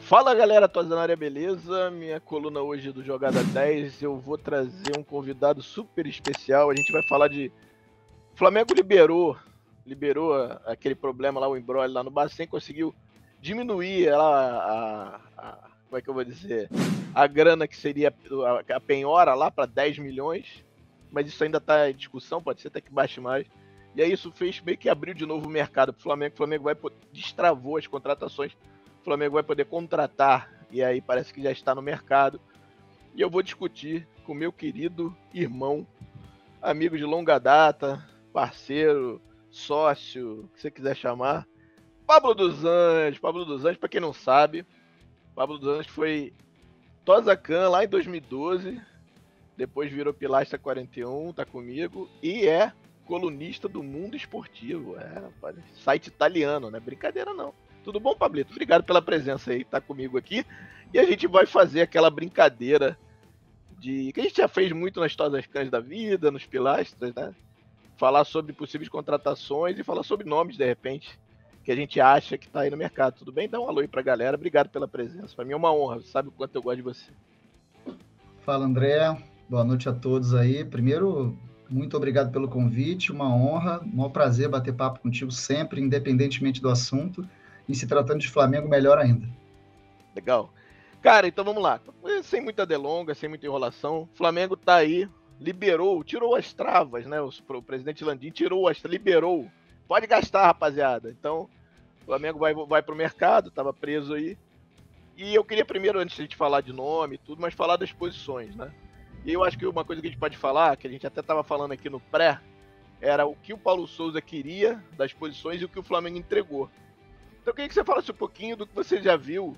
Fala galera, Tosa na área, beleza? Minha coluna hoje do Jogada 10, eu vou trazer um convidado super especial. A gente vai falar de o Flamengo liberou aquele problema lá, o embrolho lá no Bacen, conseguiu diminuir como é que eu vou dizer, a grana que seria a penhora lá para 10 milhões, mas isso ainda está em discussão, pode ser até que baixe mais. E aí isso fez meio que abrir de novo o mercado para o Flamengo. O Flamengo destravou as contratações. O Flamengo vai poder contratar, e aí parece que já está no mercado. E eu vou discutir com meu querido irmão, amigo de longa data, parceiro, sócio, o que você quiser chamar, Pablo dos Anjos. Pablo dos Anjos, para quem não sabe, Pablo dos Anjos foi Tosacan lá em 2012, depois virou Pilastra 41, tá comigo, e é colunista do Mundo Esportivo, rapaz, site italiano, não é brincadeira não. Tudo bom, Pablito? Obrigado pela presença aí, tá comigo aqui. E a gente vai fazer aquela brincadeira que a gente já fez muito nas Tosacans da vida, nos Pilastras, né? Falar sobre possíveis contratações e falar sobre nomes, de repente, que a gente acha que tá aí no mercado. Tudo bem? Dá um alô aí pra galera. Obrigado pela presença. Pra mim é uma honra. Você sabe o quanto eu gosto de você. Fala, André. Boa noite a todos aí. Primeiro, muito obrigado pelo convite, uma honra, um maior prazer bater papo contigo sempre, independentemente do assunto. E se tratando de Flamengo, melhor ainda. Legal. Cara, então vamos lá. Sem muita delonga, sem muita enrolação. O Flamengo tá aí, tirou as travas, né? O presidente Landim liberou. Pode gastar, rapaziada. Então, o Flamengo vai pro mercado, tava preso aí. E eu queria primeiro, antes de a gente falar de nome e tudo, mas falar das posições, né? E eu acho que uma coisa que a gente pode falar, que a gente até tava falando aqui no pré, era o que o Paulo Souza queria das posições e o que o Flamengo entregou. Então eu queria que você falasse um pouquinho do que você já viu,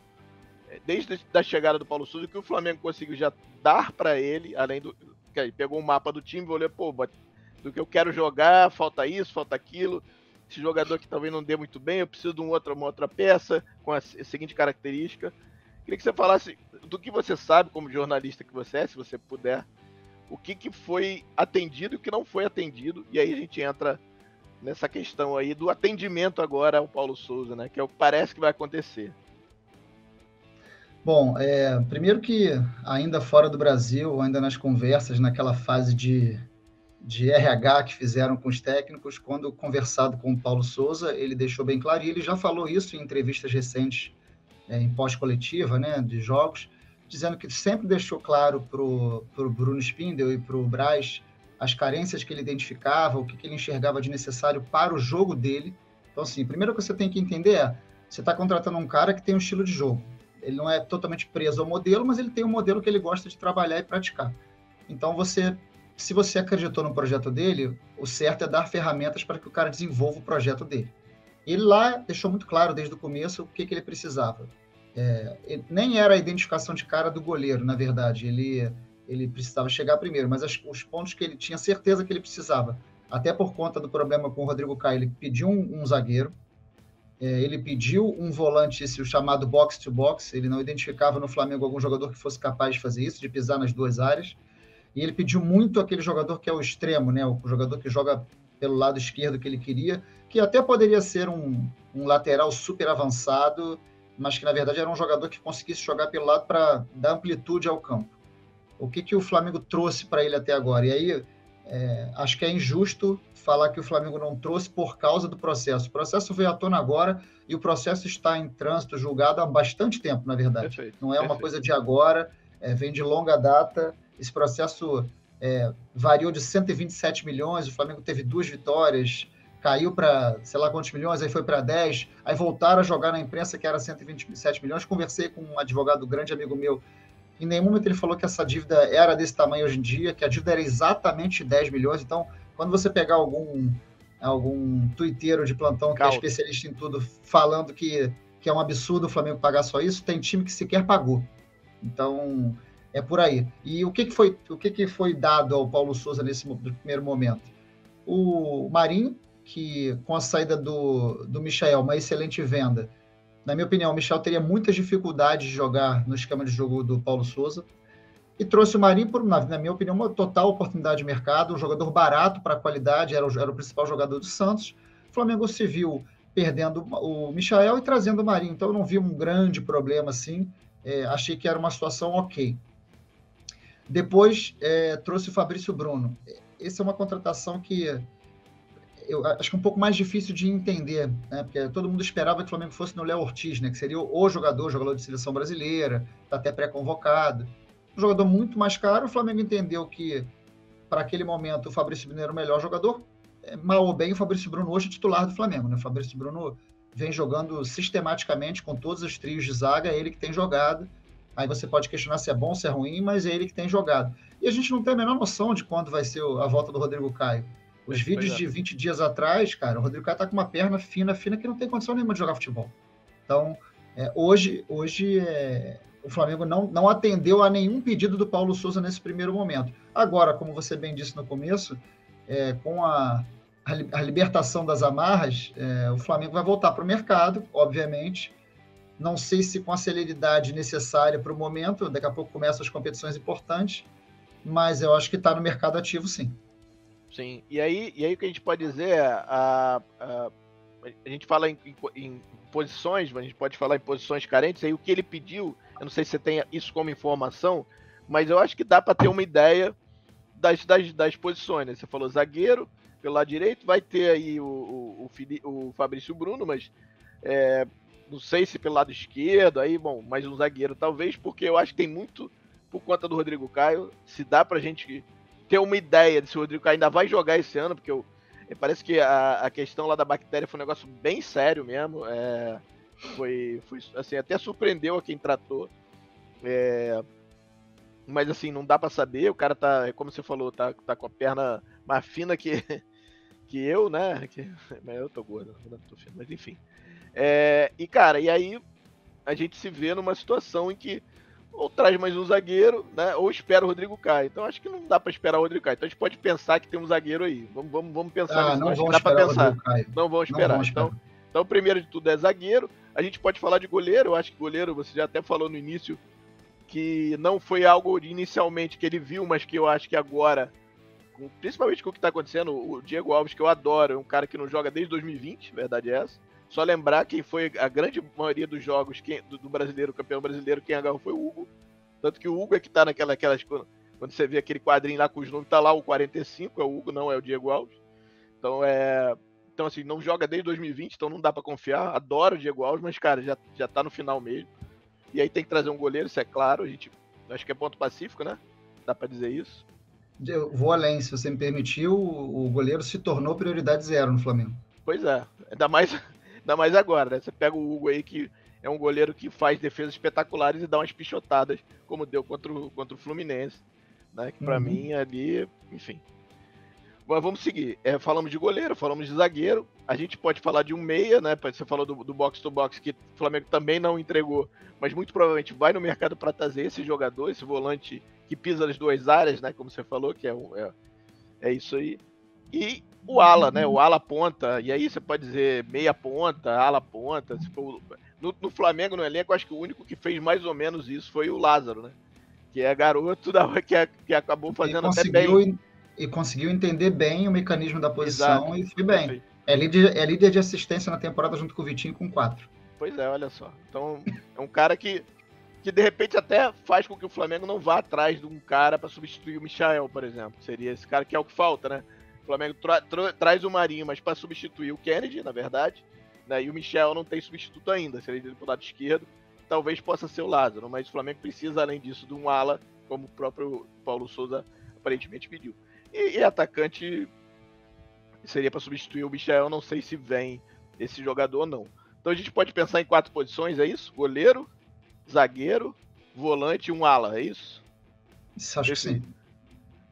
desde a chegada do Paulo Souza, o que o Flamengo conseguiu já dar para ele, além do que ele pegou o mapa do time e olhou, do que eu quero jogar, falta isso, falta aquilo, esse jogador que talvez não dê muito bem, eu preciso de uma outra peça com a seguinte característica. Queria que você falasse do que você sabe como jornalista que você é, se você puder, o que foi atendido e o que não foi atendido, e aí a gente entra nessa questão aí do atendimento agora ao Paulo Souza, né? Que é o que parece que vai acontecer. Bom, primeiro que ainda fora do Brasil, ainda nas conversas, naquela fase de RH que fizeram com os técnicos, quando conversado com o Paulo Souza, ele deixou bem claro, e ele já falou isso em entrevistas recentes, em pós-coletiva, né, de jogos, dizendo que sempre deixou claro para o Bruno Spindel e para o Braz as carências que ele identificava, o que ele enxergava de necessário para o jogo dele. Então, assim, primeiro que você tem que entender você está contratando um cara que tem um estilo de jogo. Ele não é totalmente preso ao modelo, mas ele tem um modelo que ele gosta de trabalhar e praticar. Então, se você acreditou no projeto dele, o certo é dar ferramentas para que o cara desenvolva o projeto dele. Ele lá deixou muito claro desde o começo o que ele precisava. Nem era a identificação de cara do goleiro, na verdade. Ele precisava chegar primeiro, mas os pontos que ele tinha certeza que ele precisava, até por conta do problema com o Rodrigo Caio, ele pediu um zagueiro, ele pediu um volante, esse, o chamado box-to-box, ele não identificava no Flamengo algum jogador que fosse capaz de fazer isso, de pisar nas duas áreas, e ele pediu muito aquele jogador que é o extremo, né, o jogador que joga pelo lado esquerdo que ele queria, que até poderia ser um lateral super avançado, mas que na verdade era um jogador que conseguisse jogar pelo lado para dar amplitude ao campo. O que o Flamengo trouxe para ele até agora? E aí, acho que é injusto falar que o Flamengo não trouxe por causa do processo. O processo veio à tona agora e o processo está em trânsito, julgado há bastante tempo, na verdade. Perfeito, não é uma coisa de agora, vem de longa data. Esse processo variou de 127 milhões, o Flamengo teve 2 vitórias, caiu para sei lá quantos milhões, aí foi para 10, aí voltaram a jogar na imprensa que era 127 milhões. Conversei com um advogado grande amigo meu, em nenhum momento ele falou que essa dívida era desse tamanho hoje em dia, que a dívida era exatamente 10 milhões. Então, quando você pegar algum tuiteiro de plantão que é especialista em tudo, falando que é um absurdo o Flamengo pagar só isso, tem time que sequer pagou. Então, é por aí. E o que foi dado ao Paulo Souza nesse primeiro momento? O Marinho, que com a saída do Michael, uma excelente venda, na minha opinião, o Michel teria muitas dificuldades de jogar no esquema de jogo do Paulo Souza, e trouxe o Marinho, na minha opinião, uma total oportunidade de mercado, um jogador barato para a qualidade, era o principal jogador do Santos. O Flamengo se viu perdendo o Michael e trazendo o Marinho. Então eu não vi um grande problema assim. Achei que era uma situação ok. Depois trouxe o Fabrício Bruno. Essa é uma contratação que eu acho que é um pouco mais difícil de entender, né? Porque todo mundo esperava que o Flamengo fosse no Léo Ortiz, né? Que seria o jogador de seleção brasileira, está até pré-convocado. Um jogador muito mais caro, o Flamengo entendeu que, para aquele momento, o Fabrício Bruno era o melhor jogador. Mal ou bem, o Fabrício Bruno hoje é titular do Flamengo, né? O Fabrício Bruno vem jogando sistematicamente com todos os trios de zaga, é ele que tem jogado. Aí você pode questionar se é bom, se é ruim, mas é ele que tem jogado. E a gente não tem a menor noção de quando vai ser a volta do Rodrigo Caio. Os vídeos de 20 dias atrás, cara, o Rodrigo Caio tá com uma perna fina que não tem condição nenhuma de jogar futebol. Então, hoje o Flamengo não atendeu a nenhum pedido do Paulo Souza nesse primeiro momento. Agora, como você bem disse no começo, com a libertação das amarras, o Flamengo vai voltar para o mercado, obviamente. Não sei se com a celeridade necessária para o momento, daqui a pouco começam as competições importantes, mas eu acho que está no mercado ativo, sim. Sim, e aí o que a gente pode dizer é, a gente fala em posições, mas a gente pode falar em posições carentes, aí o que ele pediu, eu não sei se você tem isso como informação, mas eu acho que dá para ter uma ideia das posições, né? Você falou zagueiro, pelo lado direito, vai ter aí o Fabrício Bruno, mas não sei se pelo lado esquerdo, aí, bom, mais um zagueiro talvez, porque eu acho que tem muito por conta do Rodrigo Caio, se dá pra gente ter uma ideia de se o Rodrigo Caio ainda vai jogar esse ano, porque parece que a questão lá da bactéria foi um negócio bem sério mesmo, foi assim, até surpreendeu a quem tratou, mas assim, não dá pra saber, o cara tá, como você falou, tá com a perna mais fina que eu, né, mas eu tô gordo, não tô fino, mas enfim. E cara, e aí a gente se vê numa situação em que ou traz mais um zagueiro, né? Ou espera o Rodrigo Caio. Então acho que não dá para esperar o Rodrigo Caio. Então a gente pode pensar que tem um zagueiro aí. Vamos pensar nisso. Não Acho vão que dá para esperar o pensar. Rodrigo Caio. Não vão esperar. Então, primeiro de tudo é zagueiro. A gente pode falar de goleiro. Eu acho que goleiro, você já até falou no início, que não foi algo inicialmente que ele viu, mas que eu acho que agora, principalmente com o que está acontecendo, o Diego Alves, que eu adoro, é um cara que não joga desde 2020, verdade é essa. Só lembrar quem foi a grande maioria dos jogos do brasileiro, campeão brasileiro, quem agarrou foi o Hugo. Tanto que o Hugo é que tá naquelas. Quando você vê aquele quadrinho lá com os números, tá lá o 45, é o Hugo, não é o Diego Alves. Então assim, não joga desde 2020, então não dá para confiar. Adoro o Diego Alves, mas, cara, já tá no final mesmo. E aí tem que trazer um goleiro, isso é claro. A gente acho que é ponto pacífico, né? Dá para dizer isso. Eu vou além, se você me permitir, o goleiro se tornou prioridade zero no Flamengo. Pois é, ainda mais agora, né? Você pega o Hugo aí, que é um goleiro que faz defesas espetaculares e dá umas pichotadas, como deu contra o Fluminense, né? Que pra mim ali, enfim. Mas vamos seguir. Falamos de goleiro, falamos de zagueiro. A gente pode falar de um meia, né? Você falou do box to box, que o Flamengo também não entregou, mas muito provavelmente vai no mercado para trazer esse jogador, esse volante que pisa nas duas áreas, né? Como você falou, que é isso aí. E o ala, né? O ala ponta. E aí você pode dizer meia ponta, ala ponta. Se for, no Flamengo, no elenco, acho que o único que fez mais ou menos isso foi o Lázaro, né? Que é garoto que acabou fazendo até bem. E conseguiu entender bem o mecanismo da posição. Exato. E foi bem. É líder de assistência na temporada junto com o Vitinho com 4. Pois é, olha só. Então, é um cara que de repente até faz com que o Flamengo não vá atrás de um cara para substituir o Michael, por exemplo. Seria esse cara que é o que falta, né? O Flamengo traz o Marinho, mas para substituir o Kennedy, na verdade, né? E o Michel não tem substituto ainda, seria ele pro lado esquerdo. Talvez possa ser o Lázaro, mas o Flamengo precisa, além disso, de um ala, como o próprio Paulo Souza aparentemente pediu. E atacante seria para substituir o Michel, não sei se vem esse jogador ou não. Então a gente pode pensar em 4 posições, é isso? Goleiro, zagueiro, volante e um ala, é isso? Isso, acho que sim.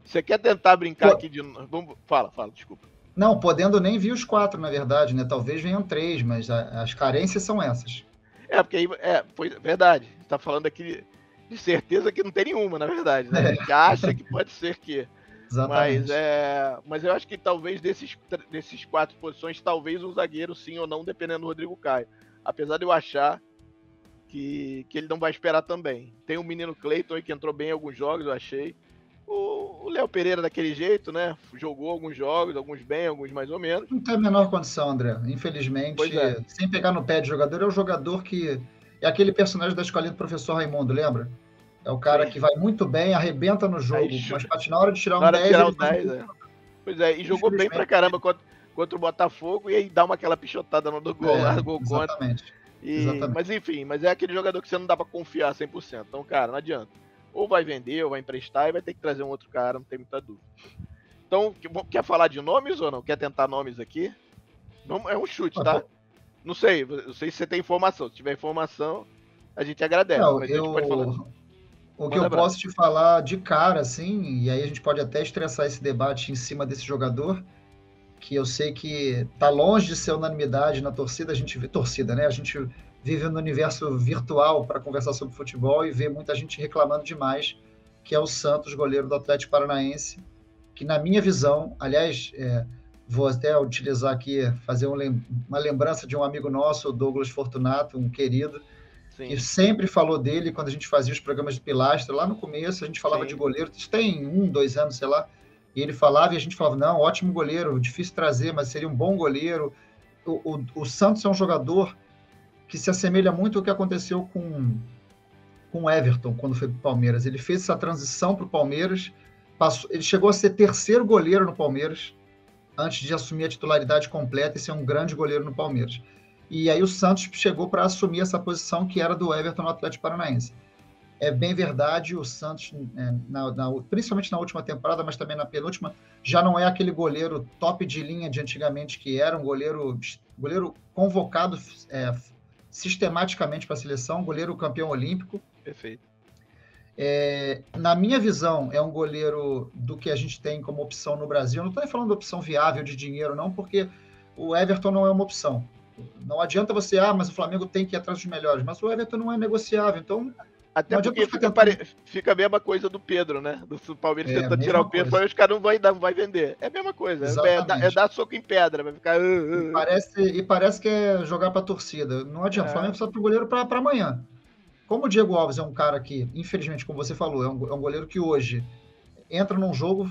Você quer tentar brincar aqui de novo? Fala, desculpa. Não, podendo nem vir os 4, na verdade, né? Talvez venham 3, mas as carências são essas. Porque aí, foi verdade. Você tá falando aqui de certeza que não tem nenhuma, na verdade, né? A gente acha que pode ser que. Exatamente. Mas eu acho que talvez desses 4 posições, talvez um zagueiro sim ou não, dependendo do Rodrigo Caio. Apesar de eu achar que ele não vai esperar também. Tem o menino Cleiton aí que entrou bem em alguns jogos, eu achei. O Léo Pereira daquele jeito, né? Jogou alguns jogos, alguns bem, alguns mais ou menos. Não tem a menor condição, André. Pois Infelizmente, é. sem pegar no pé de jogador, é o jogador que. É aquele personagem da escolinha do professor Raimundo, lembra? É o cara Sim. que vai muito bem, arrebenta no jogo, mas na hora de tirar Na um hora de 10, tirar ele o faz um 10, gol. é. Pois é, e jogou bem pra caramba contra o Botafogo e aí dá aquela pichotada no do gol lá, gol contra. Exatamente. Mas enfim, mas é aquele jogador que você não dá pra confiar 100%. Então, cara, não adianta. Ou vai vender, ou vai emprestar e vai ter que trazer um outro cara, não tem muita dúvida. Então, quer falar de nomes ou não? Quer tentar nomes aqui? É um chute, tá? Não sei se você tem informação. Se tiver informação, a gente agradece. Não, Mas a gente pode falar. o que eu posso te falar de cara, assim, e aí a gente pode até estressar esse debate em cima desse jogador, que eu sei que tá longe de ser unanimidade na torcida, a gente vê torcida, né? A gente vive no universo virtual para conversar sobre futebol e vê muita gente reclamando demais, que é o Santos, goleiro do Atlético Paranaense, que na minha visão, aliás, vou até utilizar aqui, fazer uma lembrança de um amigo nosso, o Douglas Fortunato, um querido, Sim. que sempre falou dele quando a gente fazia os programas de Pilastra, lá no começo a gente falava de goleiro, isso tem 2 anos, sei lá, e ele falava e a gente falava, não, ótimo goleiro, difícil trazer, mas seria um bom goleiro. O Santos é um jogador que se assemelha muito ao que aconteceu com o Everton quando foi para o Palmeiras. Ele fez essa transição para o Palmeiras, ele chegou a ser terceiro goleiro no Palmeiras, antes de assumir a titularidade completa e ser um grande goleiro no Palmeiras. E aí o Santos chegou para assumir essa posição que era do Everton no Atlético Paranaense. É bem verdade, o Santos, principalmente na última temporada, mas também na penúltima, já não é aquele goleiro top de linha de antigamente, que era um goleiro convocado sistematicamente para a seleção, goleiro campeão olímpico. Perfeito. Na minha visão, é um goleiro do que a gente tem como opção no Brasil. Eu não estou nem falando de opção viável de dinheiro, não, porque o Everton não é uma opção. Não adianta você, mas o Flamengo tem que ir atrás dos melhores, mas o Everton não é negociável, então... Até porque fica a mesma coisa do Pedro, né? Do Palmeiras tentando tirar o Pedro, os caras não vai vender. É a mesma coisa. É dar soco em pedra, vai ficar... E parece que é jogar para a torcida. Não adianta, o Flamengo precisa para o goleiro para amanhã. Como o Diego Alves é um cara que, infelizmente, como você falou, é um goleiro que hoje entra num jogo,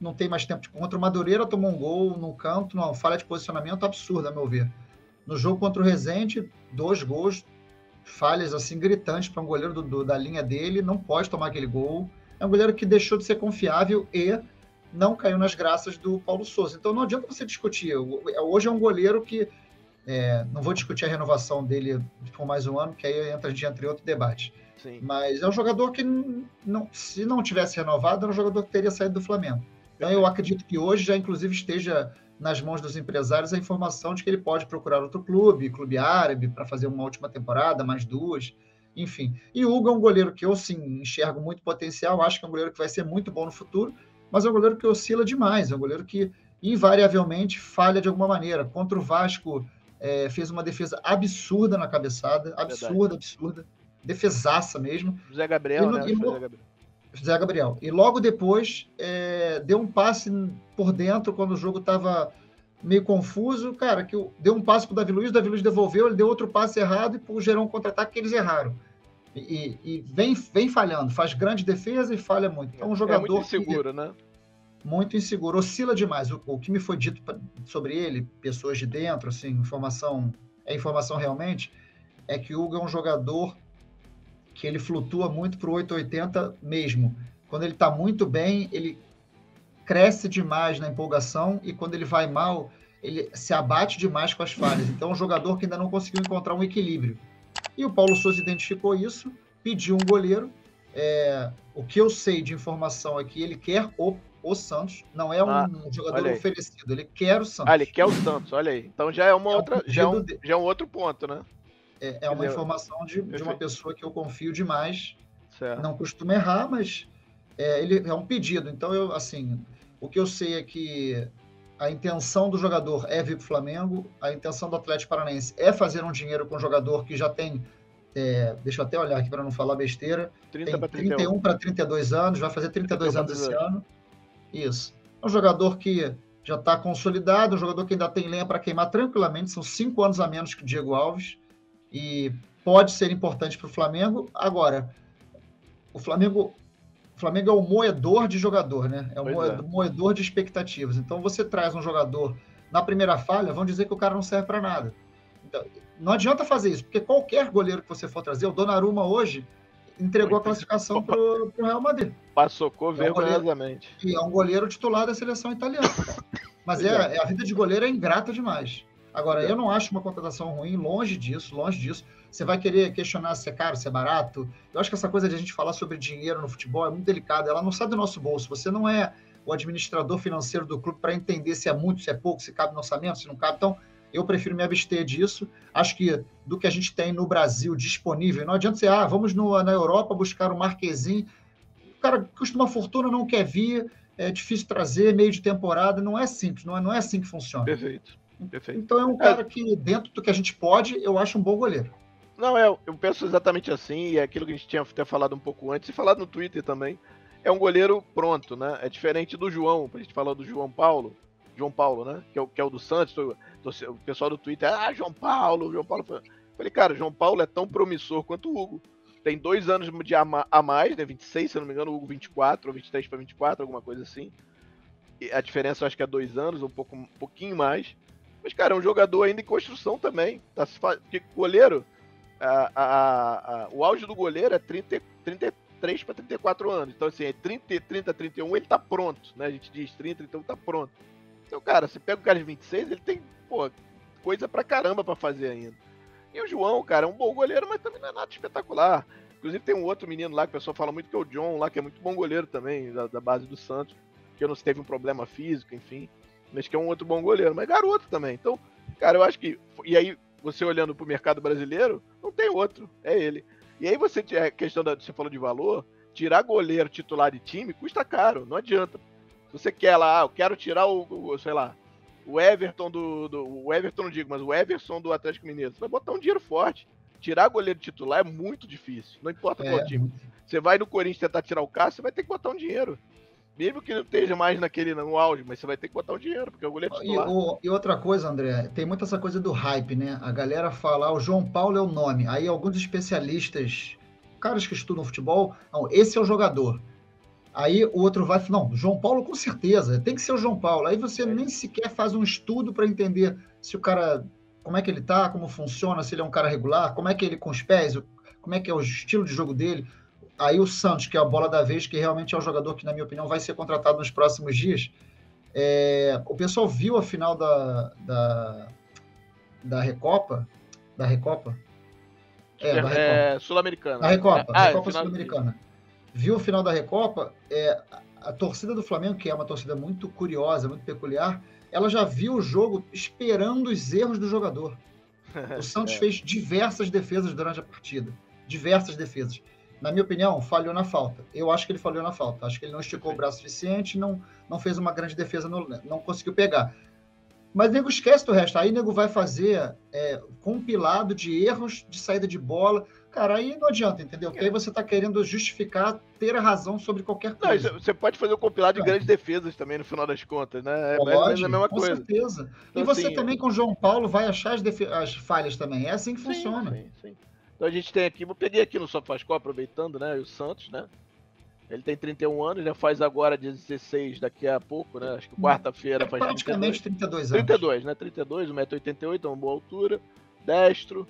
não tem mais tempo. Contra o Madureira, tomou um gol no canto, numa falha de posicionamento absurda, a meu ver. No jogo contra o Resende, 2 gols, falhas assim gritantes para um goleiro da linha dele, não pode tomar aquele gol. É um goleiro que deixou de ser confiável e não caiu nas graças do Paulo Sousa. Então não adianta você discutir. Hoje é um goleiro que... não vou discutir a renovação dele por mais um ano, que aí a gente entra em outro debate. Sim. Mas é um jogador que, se não tivesse renovado, era um jogador que teria saído do Flamengo. Então eu acredito que hoje já, inclusive, esteja nas mãos dos empresários a informação de que ele pode procurar outro clube árabe, para fazer uma última temporada, mais 2, enfim. E o Hugo é um goleiro que eu, sim, enxergo muito potencial, acho que é um goleiro que vai ser muito bom no futuro, mas é um goleiro que oscila demais, é um goleiro que, invariavelmente, falha de alguma maneira. Contra o Vasco, fez uma defesa absurda na cabeçada, absurda, defesaça mesmo. José Gabriel, José Gabriel. E logo depois deu um passe por dentro, quando o jogo estava meio confuso, cara, que deu um passe para o Davi Luiz devolveu, ele deu outro passe errado e pro gerou um contra-ataque que eles erraram. E vem falhando, faz grande defesa e falha muito. Então, um jogador muito inseguro, né? Muito inseguro, oscila demais. O que me foi dito sobre ele, pessoas de dentro, assim, informação realmente, é que o Hugo é um jogador que ele flutua muito para o 880 mesmo. Quando ele está muito bem, ele cresce demais na empolgação e quando ele vai mal, ele se abate demais com as falhas. Então é um jogador que ainda não conseguiu encontrar um equilíbrio. E o Paulo Sousa identificou isso, pediu um goleiro. O que eu sei de informação é que ele quer o Santos, não é um jogador oferecido, ele quer o Santos. Ele quer o Santos, olha aí. Então já é uma outra, já é um outro ponto, né? É uma informação de uma pessoa que eu confio demais. Certo. Não costumo errar, mas ele é um pedido. Então, o que eu sei é que a intenção do jogador é vir para o Flamengo, a intenção do Atlético Paranaense é fazer um dinheiro com um jogador que já tem, deixa eu até olhar aqui para não falar besteira, tem 31 para 32 anos, vai fazer 32 anos esse ano. Isso. É um jogador que já está consolidado, um jogador que ainda tem lenha para queimar tranquilamente, são 5 anos a menos que o Diego Alves, e pode ser importante para o Flamengo. Agora, o Flamengo O Flamengo é o moedor de jogador, né? É o Pois é. moedor de expectativas. Então, você traz um jogador na primeira falha, vão dizer que o cara não serve para nada. Então, não adianta fazer isso, porque qualquer goleiro que você for trazer, o Donnarumma hoje entregou a classificação para o Real Madrid. Passocou vergonhosamente. E é um goleiro titular da seleção italiana. Mas a vida de goleiro é ingrata demais. Agora, eu não acho uma contratação ruim, longe disso, longe disso. Você vai querer questionar se é caro, se é barato. Eu acho que essa coisa de a gente falar sobre dinheiro no futebol é muito delicada. Ela não sai do nosso bolso. Você não é o administrador financeiro do clube para entender se é muito, se é pouco, se cabe no orçamento, se não cabe. Então, eu prefiro me abster disso. Acho que do que a gente tem no Brasil disponível, não adianta ser, vamos na Europa buscar o Marquezinho. O cara custa uma fortuna, não quer vir, é difícil trazer, meio de temporada. Não é simples, não é assim que funciona. Perfeito. Então é um cara que, dentro do que a gente pode, eu acho um bom goleiro. Não, eu penso exatamente assim, e é aquilo que a gente tinha até falado um pouco antes, e falado no Twitter também. É um goleiro pronto, né? É diferente do João, a gente falou do João Paulo, né? Que é o do Santos, o pessoal do Twitter, João Paulo. Falei, cara, João Paulo é tão promissor quanto o Hugo. Tem 2 anos de a mais, né? 26, se eu não me engano, o Hugo 24, ou 23 para 24, alguma coisa assim. E a diferença eu acho que é 2 anos, um pouquinho mais. Mas, cara, é um jogador ainda em construção também. Porque goleiro, o auge do goleiro é 33 para 34 anos. Então, assim, é 30, 31, ele tá pronto, né? A gente diz 30, então tá pronto. Então, cara, você pega o cara de 26, ele tem, coisa pra caramba pra fazer ainda. E o João, cara, é um bom goleiro, mas também não é nada espetacular. Inclusive tem um outro menino lá que o pessoal fala muito, que é o John lá, que é muito bom goleiro também, da base do Santos, que não teve um problema físico, enfim. Mas que é um outro bom goleiro, mas garoto também. Então, cara, eu acho que... E aí, você olhando pro mercado brasileiro, não tem outro, é ele. E aí você, a questão você falou de valor, tirar goleiro titular de time custa caro, não adianta. Se você quer lá, eu quero tirar sei lá, o Everton o Everton não digo, mas o Everson do Atlético Mineiro, você vai botar um dinheiro forte. Tirar goleiro titular é muito difícil, não importa qual time. Você vai no Corinthians tentar tirar o Cássio, você vai ter que botar um dinheiro. Mesmo que não esteja mais no auge, mas você vai ter que botar um dinheiro, porque é o goleiro titular. E outra coisa, André, tem muita essa coisa do hype, né? A galera fala, o João Paulo é o nome. Aí alguns especialistas, caras que estudam futebol, não, esse é o jogador. Aí o outro vai falar, não, João Paulo com certeza, tem que ser o João Paulo. Aí você nem sequer faz um estudo para entender se o cara, como é que ele tá, como funciona, se ele é um cara regular, como é que ele com os pés, como é que é o estilo de jogo dele. Aí o Santos, que é a bola da vez, que realmente é o jogador que, na minha opinião, vai ser contratado nos próximos dias. O pessoal viu a final da Recopa? Da Recopa? Da Recopa. Sul-Americana. Da Recopa Sul-Americana. Viu o final da Recopa, a torcida do Flamengo, que é uma torcida muito curiosa, muito peculiar, ela já viu o jogo esperando os erros do jogador. O Santos fez diversas defesas durante a partida. Diversas defesas. Na minha opinião, falhou na falta. Eu acho que ele falhou na falta. Acho que ele não esticou o braço suficiente, não fez uma grande defesa, não conseguiu pegar. Mas nego esquece do resto. Aí nego vai fazer compilado de erros de saída de bola. Cara, aí não adianta, entendeu? Porque aí você está querendo justificar, ter a razão sobre qualquer coisa. Não, você pode fazer um compilado de grandes defesas também, no final das contas, né? Pode, a mesma coisa. Com certeza. Então, e você assim, também, com o João Paulo, vai achar as falhas também. É assim que funciona. Sim. Então a gente tem aqui, eu peguei aqui no SofaScore, aproveitando, né? O Santos, né? Ele tem 31 anos, já faz agora 16 daqui a pouco, né? Acho que quarta-feira faz praticamente 32 anos. 32, né? 32, 1,88m, é uma boa altura. Destro,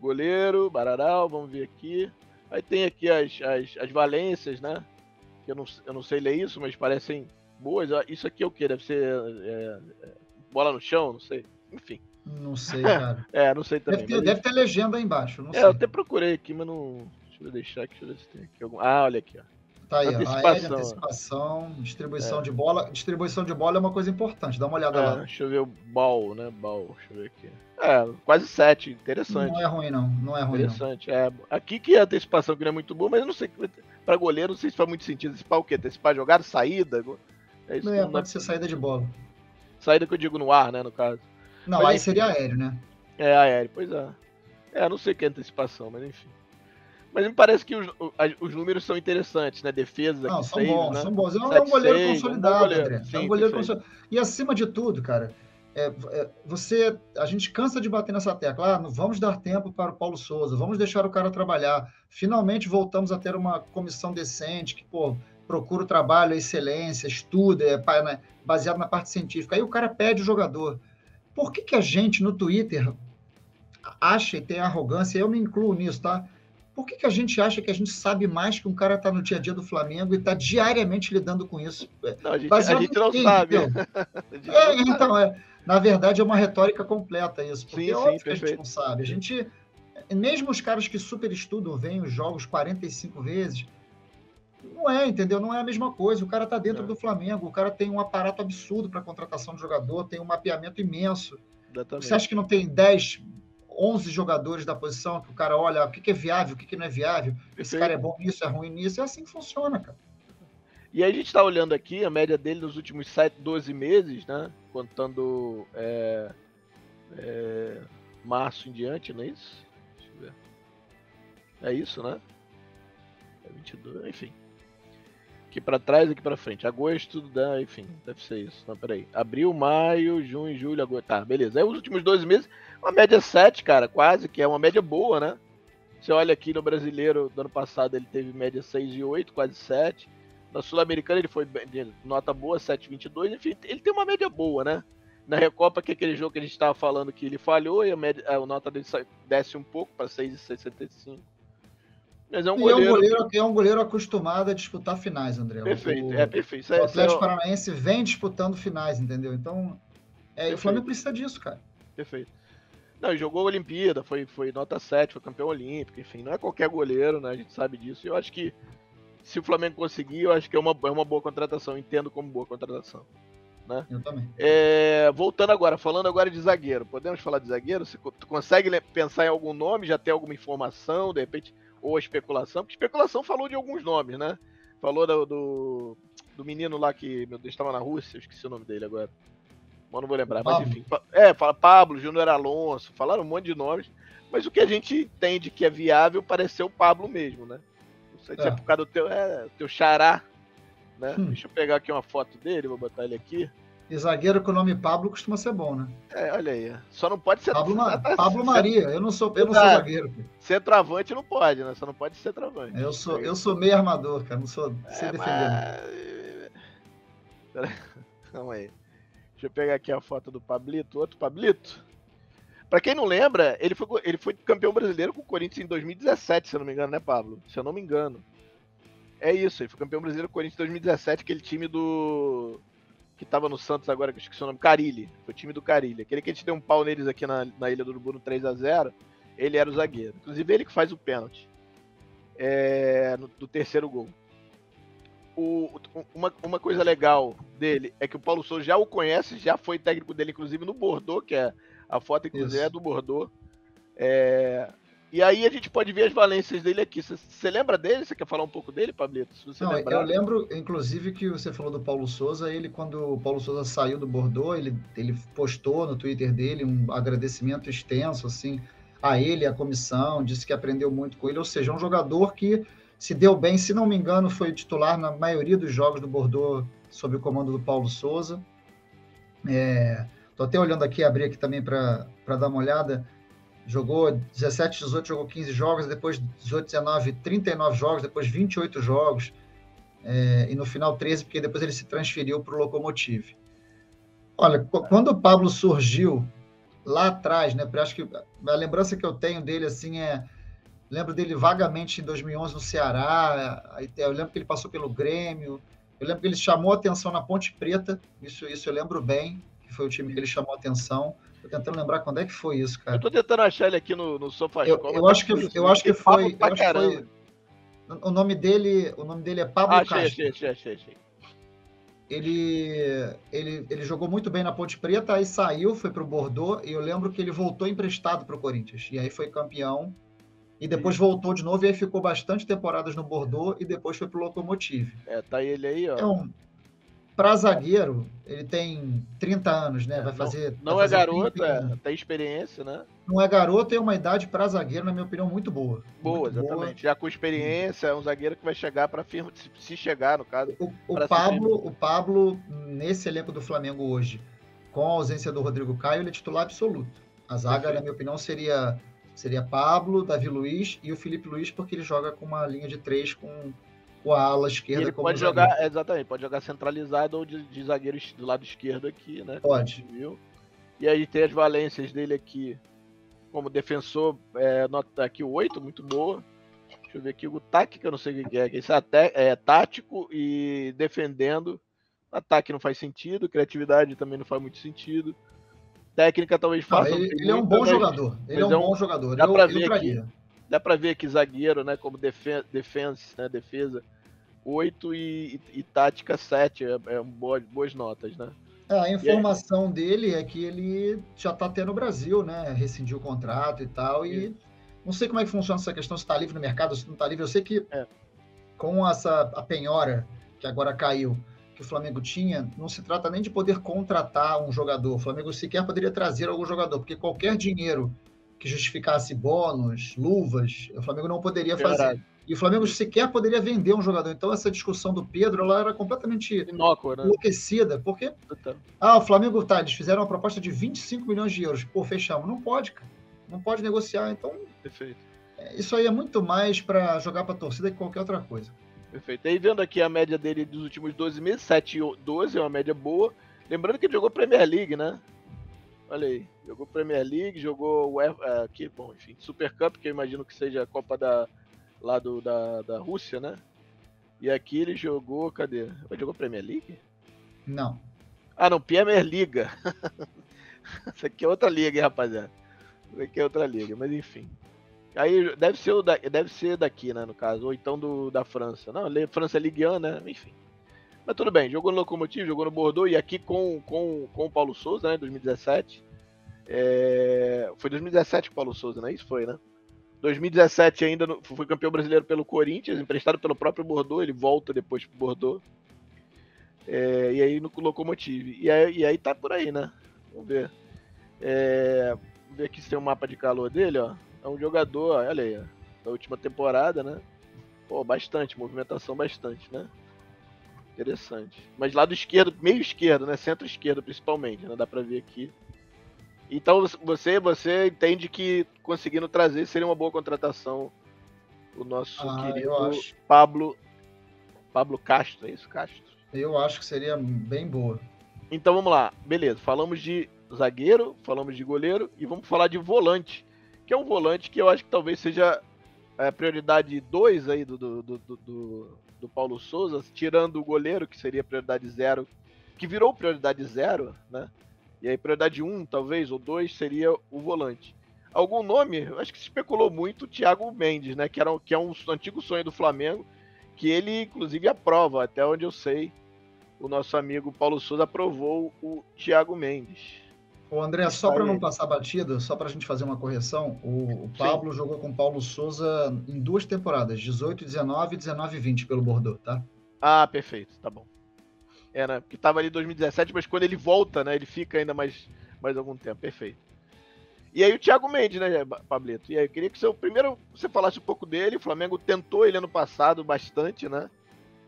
goleiro, Bararal, vamos ver aqui. Aí tem aqui as valências, né? Eu não sei ler isso, mas parecem boas. Isso aqui é o quê? Deve ser bola no chão, não sei. Enfim. Não sei, cara. Não sei também. Deve ter legenda aí embaixo, não sei. Eu até procurei aqui, mas não... Deixa eu deixar aqui, deixa eu ver se tem aqui algum... olha aqui, ó. Tá aí, antecipação, distribuição de bola. Distribuição de bola é uma coisa importante, dá uma olhada lá. Deixa eu ver o ball, né? Ball, deixa eu ver aqui. Quase 7, interessante. Não é ruim, não é ruim. Interessante. Aqui que a antecipação que não é muito boa, mas eu não sei, pra goleiro, não sei se faz muito sentido. Antecipar o quê? Antecipar jogada, saída? É isso pode ser saída de bola. Saída que eu digo no ar, né, no caso. Não, mas, aí enfim, seria aéreo, né? Aéreo, pois é. Não sei o que é antecipação, mas enfim. Mas me parece que os números são interessantes, né? Defesa. Não, são bons, né? São bons. É um goleiro consolidado, André. Sim, é um goleiro consolidado. E acima de tudo, cara, a gente cansa de bater nessa tecla. Vamos dar tempo para o Paulo Souza, vamos deixar o cara trabalhar. Finalmente voltamos a ter uma comissão decente, que, procura o trabalho, a excelência, estuda, baseado na parte científica. Aí o cara pede o jogador. Por que a gente, no Twitter, acha e tem arrogância, eu me incluo nisso, tá? Por que a gente acha que a gente sabe mais que um cara está no dia a dia do Flamengo e está diariamente lidando com isso? Não, a gente não sabe. Então, na verdade, é uma retórica completa isso, porque é óbvio que a gente não sabe. A gente, mesmo os caras que super estudam, veem os jogos 45 vezes, não é, entendeu? Não é a mesma coisa. O cara está dentro do Flamengo, o cara tem um aparato absurdo para contratação de jogador, tem um mapeamento imenso. Exatamente. Você acha que não tem 10, 11 jogadores da posição que o cara olha o que é viável, o que não é viável, esse cara é bom nisso, é ruim nisso, é assim que funciona, cara. E aí a gente está olhando aqui a média dele nos últimos 12 meses, né? Contando março em diante, não é isso? Deixa eu ver. É isso, né? É 22, enfim. Aqui para trás, aqui para frente. Agosto, enfim, deve ser isso. Não, peraí. Abril, maio, junho, julho, agosto. Tá, beleza. Aí os últimos 12 meses, uma média 7, cara, quase, que é uma média boa, né? Você olha aqui no brasileiro, do ano passado ele teve média 6,8, quase 7. Na Sul-Americana ele foi nota boa, 7,22. Enfim, ele tem uma média boa, né? Na Recopa, que é aquele jogo que a gente estava falando que ele falhou, e a nota dele desce um pouco para 6,65. Mas é um goleiro acostumado a disputar finais, André. Perfeito, perfeito. O Atlético Paranaense vem disputando finais, entendeu? Então, o Flamengo precisa disso, cara. Perfeito. Não, ele jogou a Olimpíada, foi nota 7, foi campeão olímpico, enfim, não é qualquer goleiro, né? A gente sabe disso. E eu acho que se o Flamengo conseguir, eu acho que é uma boa contratação, entendo como boa contratação. Né? Eu também. Voltando agora, falando agora de zagueiro, podemos falar de zagueiro? Tu consegue pensar em algum nome, já ter alguma informação, de repente, ou a especulação? Porque especulação falou de alguns nomes, né? Falou do menino lá que, meu Deus, estava na Rússia, eu esqueci o nome dele agora. Mas não vou lembrar, mas enfim. Fala Pablo, Júnior Alonso, falaram um monte de nomes, mas o que a gente entende que é viável parece ser o Pablo mesmo, né? Não sei se é por causa do teu xará, né? Deixa eu pegar aqui uma foto dele, vou botar ele aqui. E zagueiro com o nome Pablo costuma ser bom, né? Olha aí. Só não pode ser... Pablo Maria, eu não sou zagueiro. Centroavante não pode, né? Só não pode ser centroavante. Eu sou meio armador, cara, não sou sem defender. Calma aí. Deixa eu pegar aqui a foto do Pablito, outro Pablito. Pra quem não lembra, ele foi campeão brasileiro com o Corinthians em 2017, se eu não me engano, né, Pablo? Se eu não me engano. É isso, ele foi campeão brasileiro com o Corinthians em 2017, aquele time que tava no Santos agora, que eu esqueci o nome, Carille. Foi o time do Carille. Aquele que a gente deu um pau neles aqui na Ilha do Urubu no 3-0, ele era o zagueiro. Inclusive ele que faz o pênalti. Do terceiro gol. Uma coisa legal dele é que o Paulo Souza já o conhece, já foi técnico dele, inclusive, no Bordeaux, que é a foto, inclusive, é do Bordeaux. E aí a gente pode ver as valências dele aqui. Você lembra dele? Você quer falar um pouco dele, Pablito? Se você lembrar. Eu lembro, inclusive, que você falou do Paulo Souza. Quando o Paulo Souza saiu do Bordeaux, ele postou no Twitter dele um agradecimento extenso, assim, a ele, à comissão, disse que aprendeu muito com ele. Ou seja, um jogador que se deu bem, se não me engano, foi titular na maioria dos jogos do Bordeaux sob o comando do Paulo Souza. Estou até olhando aqui, abri aqui também para dar uma olhada. Jogou 17, 18, jogou 15 jogos, depois 18, 19, 39 jogos, depois 28 jogos, e no final 13, porque depois ele se transferiu para o Lokomotiv. Olha, quando o Pablo surgiu lá atrás, né, acho que a lembrança que eu tenho dele, assim, lembro dele vagamente em 2011 no Ceará, eu lembro que ele passou pelo Grêmio, eu lembro que ele chamou a atenção na Ponte Preta, isso eu lembro bem, que foi o time que ele chamou a atenção. Tô tentando lembrar quando é que foi isso, cara. Eu tô tentando achar ele aqui no SofaScore. Eu acho que foi. O nome dele é Pablo Castro. Achei. Ele jogou muito bem na Ponte Preta, aí saiu, foi pro Bordeaux, e eu lembro que ele voltou emprestado pro Corinthians. E aí foi campeão, e depois voltou de novo, e aí ficou bastante temporadas no Bordeaux, e depois foi pro Lokomotiv. Tá ele aí, ó. Então, para zagueiro, ele tem 30 anos, né? Não é garoto, tem experiência, né? Não é garoto, tem uma idade para zagueiro, na minha opinião, muito boa. Boa, muito exatamente. Boa. Já com experiência, é um zagueiro que vai chegar para firma, se chegar, no caso. O Pablo, nesse elenco do Flamengo hoje, com a ausência do Rodrigo Caio, ele é titular absoluto. A zaga, na minha opinião, seria Pablo, Davi Luiz e o Felipe Luiz, porque ele joga com uma linha de 3 com com a ala E esquerda ele como pode zagueiro. jogar, exatamente, pode jogar centralizado ou de zagueiro do lado esquerdo aqui, né? Pode. Viu? E aí tem as valências dele aqui como defensor, nota aqui o 8, muito boa. Deixa eu ver aqui o TAC, que eu não sei o que é. Isso é tático e defendendo. Ataque não faz sentido, criatividade também não faz muito sentido. Técnica talvez Não, faça, não tem ele é um muita, bom jogador. Ele é um bom jogador. Dá pra Eu ver aqui. traria. Dá pra ver aqui zagueiro, né? Como defesa 8 e tática 7. Boas notas, né? A informação dele é que ele já está tendo no Brasil, né? Rescindiu o contrato e tal. E não sei como é que funciona essa questão, se está livre no mercado, se não está livre. Eu sei que com a penhora que agora caiu, que o Flamengo tinha, não se trata nem de poder contratar um jogador. O Flamengo sequer poderia trazer algum jogador, porque qualquer dinheiro que justificasse bônus, luvas, o Flamengo não poderia fazer. E o Flamengo sequer poderia vender um jogador. Então, essa discussão do Pedro, ela era completamente inócua, né? Enlouquecida, porque o Flamengo, eles fizeram uma proposta de 25 milhões de euros. Pô, fechamos. Não pode, cara. Não pode negociar. Então, perfeito. Isso aí é muito mais para jogar para a torcida que qualquer outra coisa. Perfeito. Aí vendo aqui a média dele dos últimos 12 meses, 7 e 12 é uma média boa. Lembrando que ele jogou Premier League, né? Olha aí, jogou Premier League, jogou aqui, bom, enfim, Super Cup, que eu imagino que seja a Copa da Rússia, né? E aqui ele jogou, cadê? Ele jogou Premier League? Não. Ah, não, Premier Liga. Isso aqui é outra liga, hein, rapaziada? Isso aqui é outra liga, mas enfim. Aí deve ser daqui, né, no caso, ou então da França. Não, França é Ligue 1, né? Enfim. Mas tudo bem, jogou no Lokomotiv, jogou no Bordeaux e aqui com o Paulo Souza, né, 2017. Foi 2017 com o Paulo Souza, né? Isso foi, né? 2017 ainda foi campeão brasileiro pelo Corinthians, emprestado pelo próprio Bordeaux, ele volta depois pro Bordeaux. E aí no Lokomotiv. E aí tá por aí, né? Vamos ver. Vamos ver aqui se tem um mapa de calor dele, ó. É um jogador, olha aí, ó, da última temporada, né? Pô, bastante, movimentação bastante, né? Interessante. Mas lado esquerdo, meio esquerdo, né? Centro-esquerdo principalmente, né? Dá pra ver aqui. Então você entende que conseguindo trazer seria uma boa contratação o nosso querido Pablo Castro, é isso, Castro? Eu acho que seria bem boa. Então vamos lá, beleza. Falamos de zagueiro, falamos de goleiro e vamos falar de volante, que é um volante que eu acho que talvez seja a prioridade 2 aí do Paulo Souza, tirando o goleiro, que seria prioridade 0, que virou prioridade 0, né? E aí prioridade 1, talvez, ou 2, seria o volante. Algum nome? Eu acho que se especulou muito o Thiago Mendes, né? Que é um antigo sonho do Flamengo, que ele, inclusive, aprova, até onde eu sei. O nosso amigo Paulo Souza aprovou o Thiago Mendes. Ô André, só para não passar batido, só para a gente fazer uma correção, o Pablo jogou com o Paulo Souza em 2 temporadas, 18, 19 e 19 e 20 pelo Bordeaux, tá? Ah, perfeito, tá bom. Né? Porque tava ali em 2017, mas quando ele volta, né, ele fica ainda mais algum tempo, perfeito. E aí o Thiago Mendes, né, Pablito? E aí eu queria que primeiro você falasse um pouco dele. O Flamengo tentou ele ano passado bastante, né?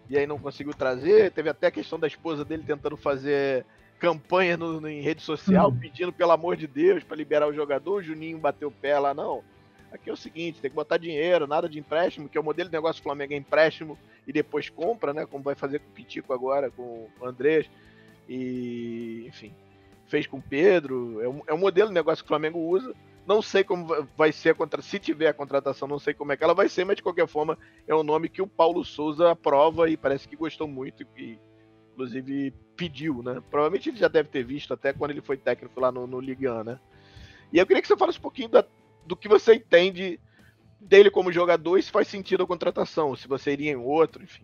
E aí não conseguiu trazer. Teve até a questão da esposa dele tentando fazer campanha em rede social, pedindo pelo amor de Deus para liberar o jogador. O Juninho bateu o pé lá, não. Aqui é o seguinte, tem que botar dinheiro, nada de empréstimo, que é o modelo de negócio do Flamengo, é empréstimo e depois compra, né? Como vai fazer com o Pitico agora, com o Andrés. E, enfim, fez com o Pedro. É um modelo de negócio que o Flamengo usa. Não sei como vai ser se tiver a contratação, não sei como é que ela vai ser, mas de qualquer forma é um nome que o Paulo Souza aprova e parece que gostou muito e inclusive pediu, né? Provavelmente ele já deve ter visto até quando ele foi técnico lá no Ligue 1, né? E eu queria que você falasse um pouquinho do que você entende dele como jogador e se faz sentido a contratação, se você iria em outro, enfim.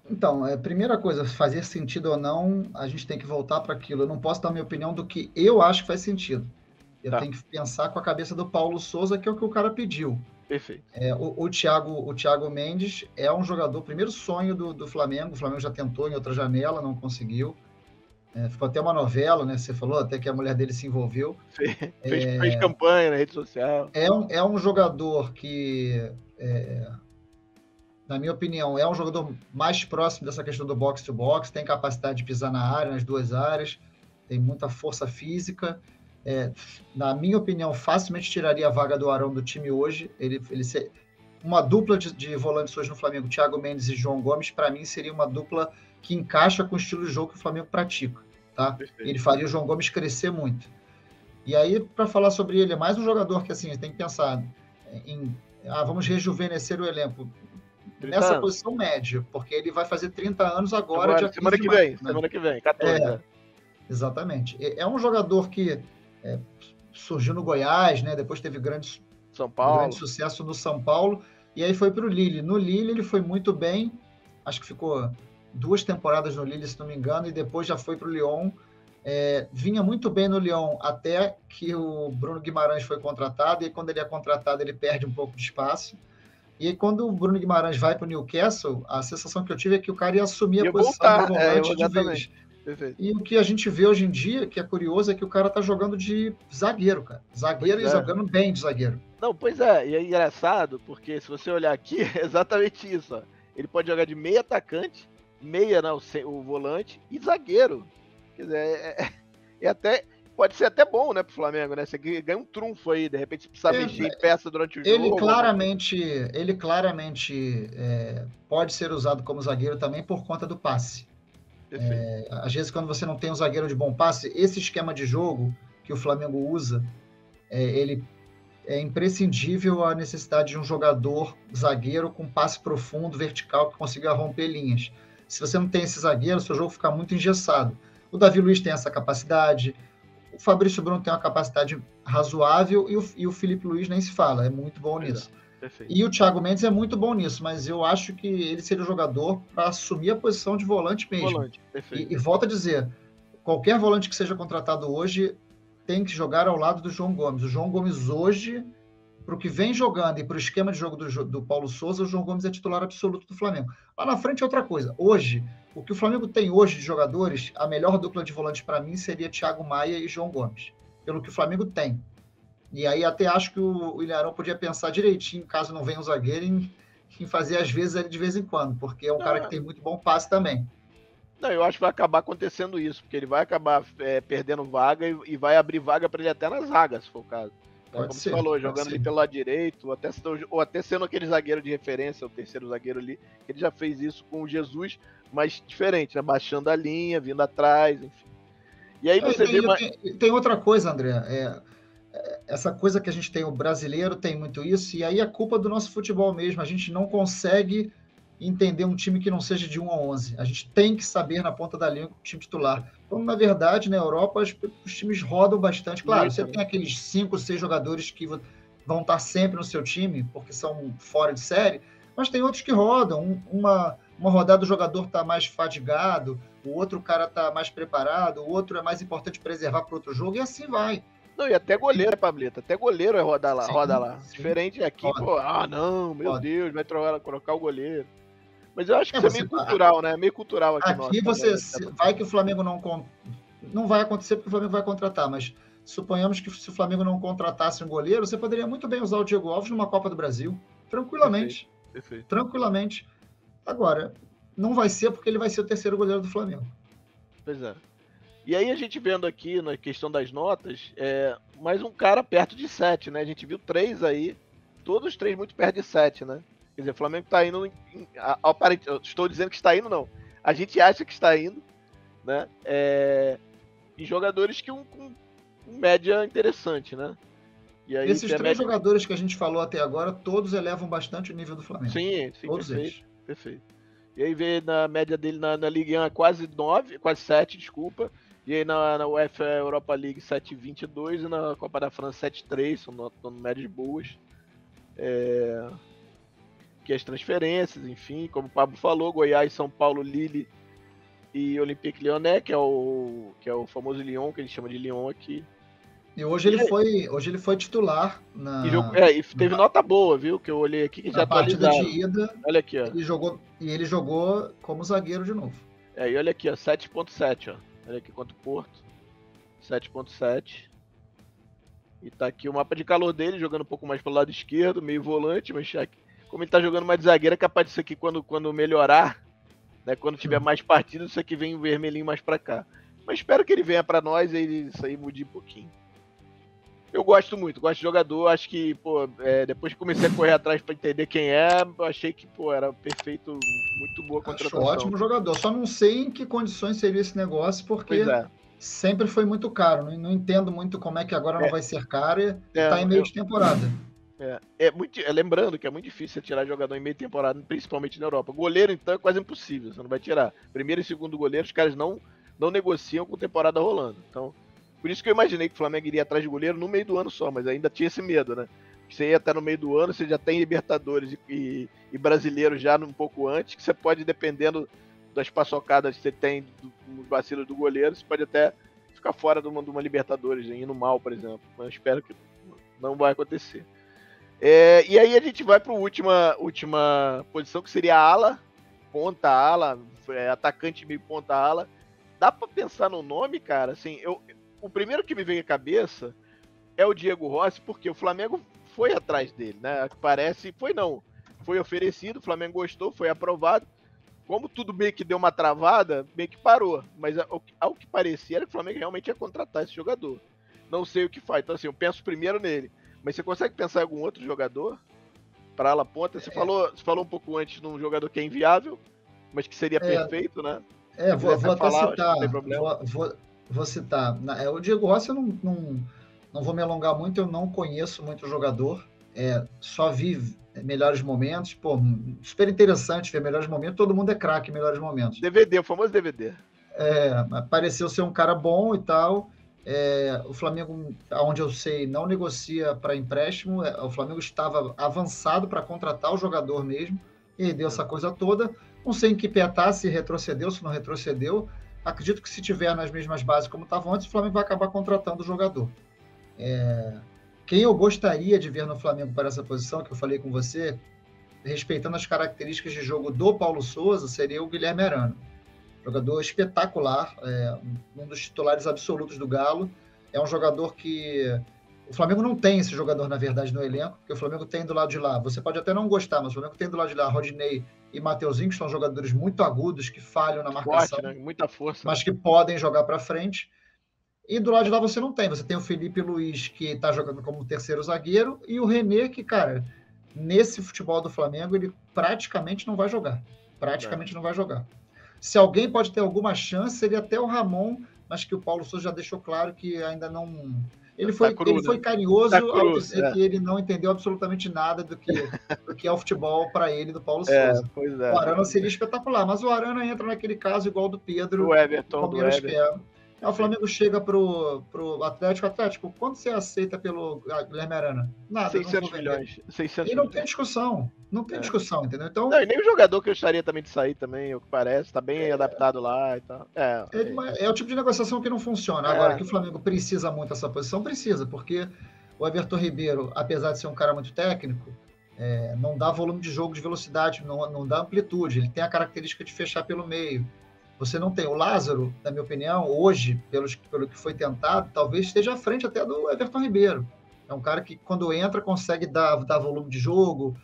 Então, primeira coisa, fazer sentido ou não, a gente tem que voltar para aquilo. Eu não posso dar minha opinião do que eu acho que faz sentido. Eu tenho que pensar com a cabeça do Paulo Souza, que é o que o cara pediu. Perfeito. O Thiago Mendes é um jogador, primeiro sonho do Flamengo. O Flamengo já tentou em outra janela, não conseguiu. Ficou até uma novela, né? Você falou até que a mulher dele se envolveu. Fez campanha na rede social. É um jogador que, na minha opinião, é um jogador mais próximo dessa questão do box-to-box, tem capacidade de pisar na área, nas duas áreas, tem muita força física. Na minha opinião, facilmente tiraria a vaga do Arão do time hoje. uma dupla de volantes hoje no Flamengo, Thiago Mendes e João Gomes, para mim seria uma dupla que encaixa com o estilo de jogo que o Flamengo pratica, tá? Perfeito. Ele faria o João Gomes crescer muito. E aí, para falar sobre ele, é mais um jogador que, assim, tem que pensar em... vamos rejuvenescer o elenco. Nessa posição média, porque ele vai fazer 30 anos agora dia 15 de maio, semana que vem, 14. Exatamente. É um jogador que surgiu no Goiás, né? Depois teve grande sucesso no São Paulo, e aí foi para o Lille. No Lille ele foi muito bem, acho que ficou 2 temporadas no Lille, se não me engano, e depois já foi para o Lyon. Vinha muito bem no Lyon até que o Bruno Guimarães foi contratado, e quando ele é contratado ele perde um pouco de espaço. E aí, quando o Bruno Guimarães vai para o Newcastle, a sensação que eu tive é que o cara ia assumir a posição de volante de vez. Perfeito. E o que a gente vê hoje em dia, que é curioso, é que o cara tá jogando de zagueiro, cara. Zagueiro e jogando bem de zagueiro. Não, pois é, e é engraçado, porque se você olhar aqui, é exatamente isso. Ó. Ele pode jogar de meia atacante, meia, não, o volante, e zagueiro. Quer dizer, pode ser até bom, né, pro Flamengo, né? Você ganha um trunfo aí, de repente, se precisar mexer em peça durante o jogo. Ele claramente pode ser usado como zagueiro também por conta do passe. Às vezes, quando você não tem um zagueiro de bom passe, esse esquema de jogo que o Flamengo usa, ele é imprescindível a necessidade de um jogador zagueiro com passe profundo, vertical, que consiga romper linhas. Se você não tem esse zagueiro, seu jogo fica muito engessado. O Davi Luiz tem essa capacidade, o Fabrício Bruno tem uma capacidade razoável e o Felipe Luiz nem se fala, é muito bom nisso. Perfeito. E o Thiago Mendes é muito bom nisso, mas eu acho que ele seria o jogador para assumir a posição de volante mesmo. E volto a dizer, qualquer volante que seja contratado hoje tem que jogar ao lado do João Gomes. O João Gomes hoje, para o que vem jogando e para o esquema de jogo do Paulo Souza, o João Gomes é titular absoluto do Flamengo. Lá na frente é outra coisa. Hoje, o que o Flamengo tem hoje de jogadores, a melhor dupla de volante para mim seria Thiago Maia e João Gomes, pelo que o Flamengo tem. E aí até acho que o Ilharão podia pensar direitinho, caso não venha um zagueiro, em fazer às vezes ele de vez em quando, porque é um cara que tem muito bom passe também. Não, eu acho que vai acabar acontecendo isso, porque ele vai acabar perdendo vaga e vai abrir vaga para ele até nas zagas, se for o caso. Como você falou, jogando ali pelo lado direito, ou até sendo aquele zagueiro de referência, o terceiro zagueiro ali, ele já fez isso com o Jesus, mas diferente, né? Baixando a linha, vindo atrás, enfim. E aí você tem outra coisa, André, essa coisa que a gente tem, o brasileiro tem muito isso, e aí é culpa do nosso futebol mesmo, a gente não consegue entender um time que não seja de 1 a 11, a gente tem que saber na ponta da língua o time titular, quando na verdade na Europa os times rodam bastante, claro, você tem aqueles 5, 6 jogadores que vão estar sempre no seu time, porque são fora de série, mas tem outros que rodam, uma rodada o jogador está mais fadigado, o outro cara está mais preparado, o outro é mais importante preservar para outro jogo, e assim vai. Não, e até goleiro, Pablito? Até goleiro é roda lá. Sim. Diferente aqui, meu Deus, vai trocar o goleiro. Mas eu acho que isso é meio cultural, né? Meio cultural aqui. Aqui vai que o Flamengo não vai acontecer porque o Flamengo vai contratar, mas suponhamos que se o Flamengo não contratasse um goleiro, você poderia muito bem usar o Diego Alves numa Copa do Brasil, tranquilamente. Perfeito. Tranquilamente. Agora, não vai ser porque ele vai ser o terceiro goleiro do Flamengo. Pois é. E aí a gente vendo aqui na questão das notas, mais um cara perto de 7, né? A gente viu 3 aí, todos 3 muito perto de 7, né? Quer dizer, o Flamengo tá indo, estou dizendo que está indo, não. A gente acha que está indo, né? Em jogadores com média interessante, né? E aí, esses 3 jogadores que a gente falou até agora, todos elevam bastante o nível do Flamengo. Sim, todos perfeito. E aí vê na média dele na Liga 1 quase 9, quase 7, desculpa. E aí na UEFA Europa League 7,22 e na Copa da França 7,3, são médias boas. Que as transferências, enfim, como o Pablo falou, Goiás, São Paulo, Lille e Olympique Lyonnais, que é o famoso Lyon, que ele chama de Lyon aqui. E hoje ele foi titular e teve nota boa, viu? Que eu olhei aqui, que já partida de ida. Olha aqui, ó. Ele jogou como zagueiro de novo. E olha aqui, ó, 7,7, ó. Olha aqui quanto Porto. 7,7. E tá aqui o mapa de calor dele, jogando um pouco mais pelo lado esquerdo, meio volante, mas como ele tá jogando mais de zagueiro, é capaz disso aqui quando melhorar, né? Quando tiver mais partidas, isso aqui vem vermelhinho mais pra cá. Mas espero que ele venha pra nós e isso aí mude um pouquinho. Eu gosto muito, gosto de jogador, acho que, pô, depois que comecei a correr atrás pra entender quem é, eu achei que, pô, era perfeito, muito boa Acho contratação. ótimo jogador. Só não sei em que condições seria esse negócio, Pois porque é. sempre foi muito caro. Não entendo muito como é que agora não vai ser caro e tá em meio eu, de temporada. lembrando que é muito difícil tirar jogador em meio temporada, principalmente na Europa. Goleiro, então, é quase impossível, você não vai tirar. Primeiro e segundo goleiro, os caras não negociam com temporada rolando. Então, por isso que eu imaginei que o Flamengo iria atrás de goleiro no meio do ano só, mas ainda tinha esse medo, né? Você ia até no meio do ano, você já tem Libertadores e brasileiro já um pouco antes, que você pode, dependendo das paçocadas que você tem nos vacilos do goleiro, você pode até ficar fora de uma Libertadores, indo mal, por exemplo. Mas eu espero que não vai acontecer. E aí a gente vai para a última posição, que seria a ala, ponta ala, atacante meio ponta ala. Dá para pensar no nome, cara? Assim, o primeiro que me veio à cabeça é o Diego Rossi, porque o Flamengo foi atrás dele, né? Parece, foi oferecido, o Flamengo gostou, foi aprovado. Como tudo meio que deu uma travada, meio que parou. Mas ao que parecia era que o Flamengo realmente ia contratar esse jogador. Não sei o que faz. Então, assim, eu penso primeiro nele. Mas você consegue pensar em algum outro jogador para ala ponta? Você falou um pouco antes num jogador que é inviável, mas que seria perfeito, né? Vou até falar, citar. não tem problema. Vou citar. O Diego Rossi, eu não vou me alongar muito, eu não conheço muito o jogador. Só vi melhores momentos. Pô, super interessante ver melhores momentos. Todo mundo é craque em melhores momentos. DVD, o famoso DVD. Pareceu ser um cara bom e tal. O Flamengo, onde eu sei, não negocia para empréstimo. O Flamengo estava avançado para contratar o jogador mesmo. E deu essa coisa toda. Não sei em que pé tá, se retrocedeu, se não retrocedeu. Acredito que se tiver nas mesmas bases como estavam antes, o Flamengo vai acabar contratando o jogador. Quem eu gostaria de ver no Flamengo para essa posição, que eu falei com você, respeitando as características de jogo do Paulo Souza, seria o Guilherme Arana. Jogador espetacular, um dos titulares absolutos do Galo. É um jogador que o Flamengo não tem esse jogador, na verdade, no elenco, porque o Flamengo tem do lado de lá. Você pode até não gostar, mas o Flamengo tem do lado de lá Rodinei e Mateuzinho, que são jogadores muito agudos, que falham na marcação, forte, né? Muita força, mas que podem jogar para frente. E do lado de lá você não tem. Você tem o Felipe Luiz, que está jogando como terceiro zagueiro, e o René, que, cara, nesse futebol do Flamengo, ele praticamente não vai jogar. Praticamente não vai jogar. Se alguém pode ter alguma chance, seria até o Ramon, mas que o Paulo Souza já deixou claro que ainda não... Ele foi carinhoso ao dizer que ele não entendeu absolutamente nada do que é o futebol para ele, do Paulo Souza. O Arana seria espetacular, mas o Arana entra naquele caso igual do Pedro, o Everton, do Everton. O Flamengo chega pro Atlético, quanto você aceita pelo Guilherme Arana? Nada. 600 milhões. 600 e não tem discussão. Não tem discussão, entendeu? Então, não, e nem o jogador que eu gostaria também de sair também, o que parece, tá bem adaptado lá e tal. É o tipo de negociação que não funciona. Agora, que o Flamengo precisa muito dessa posição, precisa, porque o Everton Ribeiro, apesar de ser um cara muito técnico, não dá volume de jogo de velocidade, não dá amplitude, ele tem a característica de fechar pelo meio. Você não tem. O Lázaro, na minha opinião, hoje, pelo que foi tentado, talvez esteja à frente até do Everton Ribeiro. É um cara que, quando entra, consegue dar volume de jogo,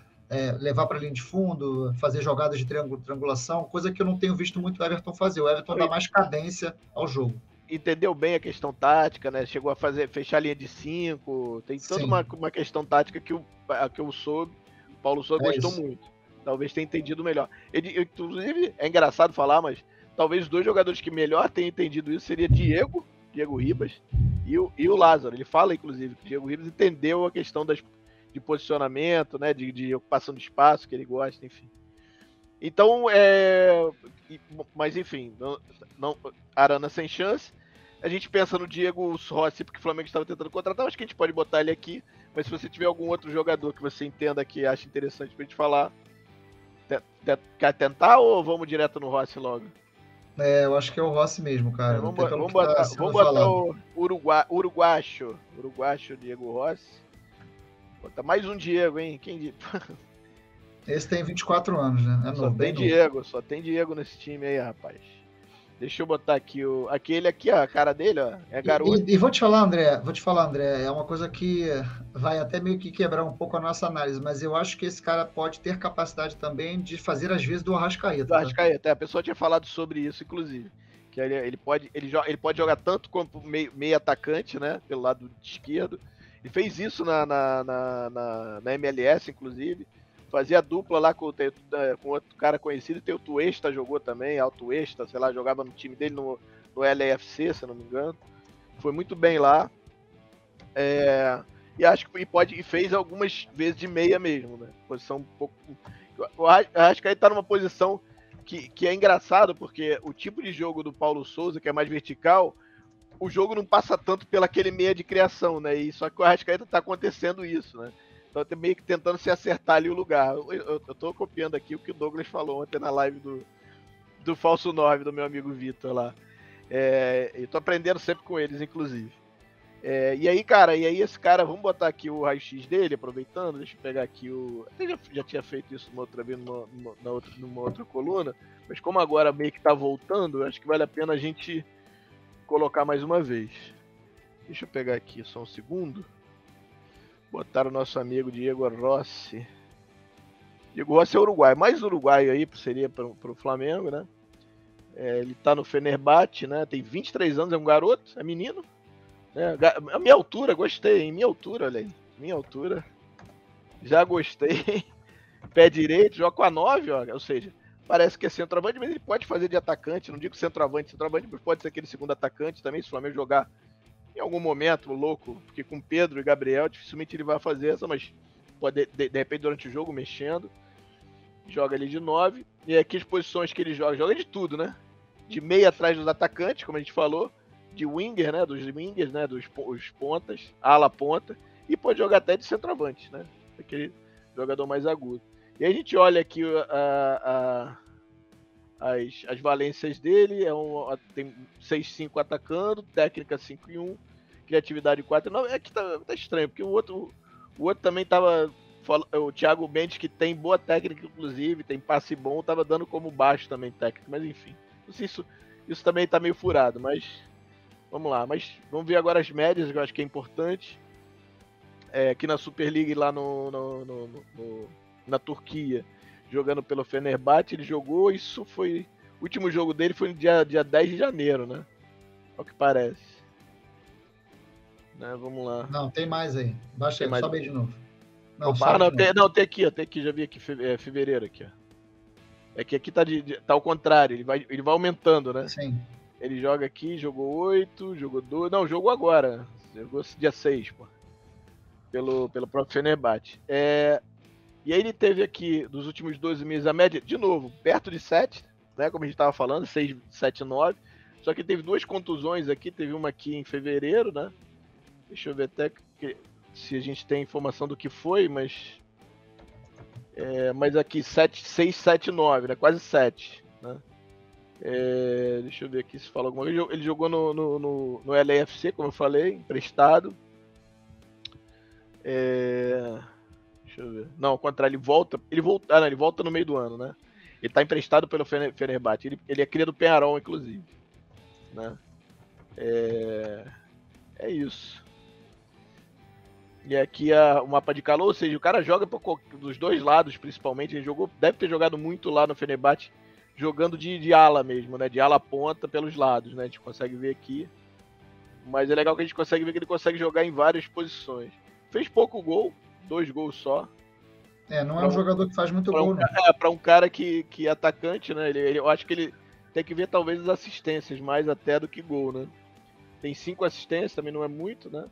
levar para a linha de fundo, fazer jogadas de triangulação, coisa que eu não tenho visto muito o Everton fazer. O Everton dá mais cadência ao jogo. Entendeu bem a questão tática, né? Chegou a fechar a linha de 5. Tem toda uma questão tática que eu soube. O Paulo Souza gostou muito. Talvez tenha entendido melhor. Inclusive, é engraçado falar, mas talvez os dois jogadores que melhor tenham entendido isso seria Diego Ribas e o Lázaro. Ele fala, inclusive, que o Diego Ribas entendeu a questão de posicionamento, né, de ocupação de espaço, que ele gosta, enfim. Então, mas enfim, Arana sem chance. A gente pensa no Diego Rossi, porque o Flamengo estava tentando contratar, acho que a gente pode botar ele aqui, mas se você tiver algum outro jogador que você entenda que acha interessante pra gente falar, quer tentar ou vamos direto no Rossi logo? Eu acho que é o Rossi mesmo, cara. Vamos botar o uruguacho Diego Rossi. Bota mais um Diego, hein? Quem Esse tem 24 anos, né? Só tem Diego nesse time aí, rapaz. Deixa eu botar aqui aquele aqui, ó, a cara dele, ó, é garoto. E vou te falar, André, é uma coisa que vai até meio que quebrar um pouco a nossa análise, mas eu acho que esse cara pode ter capacidade também de fazer às vezes do Arrascaeta. Do Arrascaeta, a pessoa tinha falado sobre isso, inclusive. Que ele pode jogar tanto como meio atacante, né, pelo lado esquerdo, Ele fez isso na MLS, inclusive. Fazia dupla lá com outro cara conhecido. Tem o Tuesta, jogou também, Altuesta, sei lá, jogava no time dele no LAFC, se eu não me engano. Foi muito bem lá. E acho que e fez algumas vezes de meia mesmo, né? Posição um pouco. Eu acho que aí tá numa posição que é engraçado, porque o tipo de jogo do Paulo Souza, que é mais vertical, o jogo não passa tanto pela aquele meia de criação, né? E só que o Arrascaeta tá acontecendo isso, né? Então tá meio que tentando se acertar ali o lugar. Eu tô copiando aqui o que o Douglas falou ontem na live do Falso 9, do meu amigo Vitor lá. Eu tô aprendendo sempre com eles, inclusive. E aí, cara, esse cara, vamos botar aqui o raio-x dele, aproveitando, deixa eu pegar aqui o. Eu já tinha feito isso uma outra vez numa outra coluna, mas como agora meio que tá voltando, acho que vale a pena a gente colocar mais uma vez. Deixa eu pegar aqui só um segundo. Botar o nosso amigo Diego Rossi. Diego Rossi é uruguaio, mais uruguaio aí seria pro Flamengo, né? Ele tá no Fenerbahçe, né? Tem 23 anos, é um garoto, é menino. A minha altura, gostei, hein? Minha altura, olha aí. Minha altura. Já gostei. Pé direito, joga com a 9, ó. Ou seja, parece que é centroavante, mas ele pode fazer de atacante. Não digo centroavante, mas pode ser aquele segundo atacante também, se o Flamengo jogar em algum momento louco, porque com Pedro e Gabriel dificilmente ele vai fazer essa, mas pode, de repente, durante o jogo, mexendo. Joga ali de 9. E aqui as posições que ele joga de tudo, né? De meia atrás dos atacantes, como a gente falou. De winger, né? Dos wingers, né? Dos pontas, ala ponta. E pode jogar até de centroavante, né? Aquele jogador mais agudo. E aí a gente olha aqui as valências dele. Tem 6-5 atacando, técnica 5-1, criatividade 4-9. É que tá estranho, porque o outro também tava. O Thiago Mendes, que tem boa técnica, inclusive, tem passe bom, tava dando como baixo também técnico, mas enfim. Não sei se isso também tá meio furado, mas vamos lá. Mas vamos ver agora as médias, que eu acho que é importante. Aqui na Super League, lá na Turquia, jogando pelo Fenerbahçe, ele jogou, isso foi... O último jogo dele foi no dia 10 de janeiro, né? Ao que parece. Né, vamos lá. Não, tem mais aí. Baixa aí, sobe aí de novo. Não, tem aqui, já vi aqui, fevereiro aqui, ó. É que aqui tá ao contrário, ele vai aumentando, né? Sim. Ele joga aqui, jogou 8, jogou 2. Não, jogou agora. Jogou dia 6, pô. Pelo próprio Fenerbahçe. E aí ele teve aqui, dos últimos 12 meses, a média, de novo, perto de 7, né? Como a gente estava falando, 6, 7, 9. Só que teve 2 contusões aqui, teve uma aqui em fevereiro, né? Deixa eu ver até se a gente tem informação do que foi, mas aqui 6, 7, 9, né? Quase 7, né? Deixa eu ver aqui se fala alguma coisa. Ele jogou no LAFC, como eu falei, emprestado. Deixa eu ver. Não, ao contrário, ele volta no meio do ano, né? Ele tá emprestado pelo Fenerbahçe. Ele é cria do Penharol, inclusive, né? É isso. E aqui o mapa de calor, ou seja, o cara joga dos dois lados, principalmente. Ele deve ter jogado muito lá no Fenerbahçe, jogando de ala mesmo, né? De ala ponta pelos lados, né? A gente consegue ver aqui. Mas é legal que a gente consegue ver que ele consegue jogar em várias posições. Fez pouco gol, 2 gols só. Não é um jogador que faz muito gol, não. Pra um cara que é atacante, né? Eu acho que ele tem que ver talvez as assistências mais até do que gol, né? Tem 5 assistências, também não é muito, né?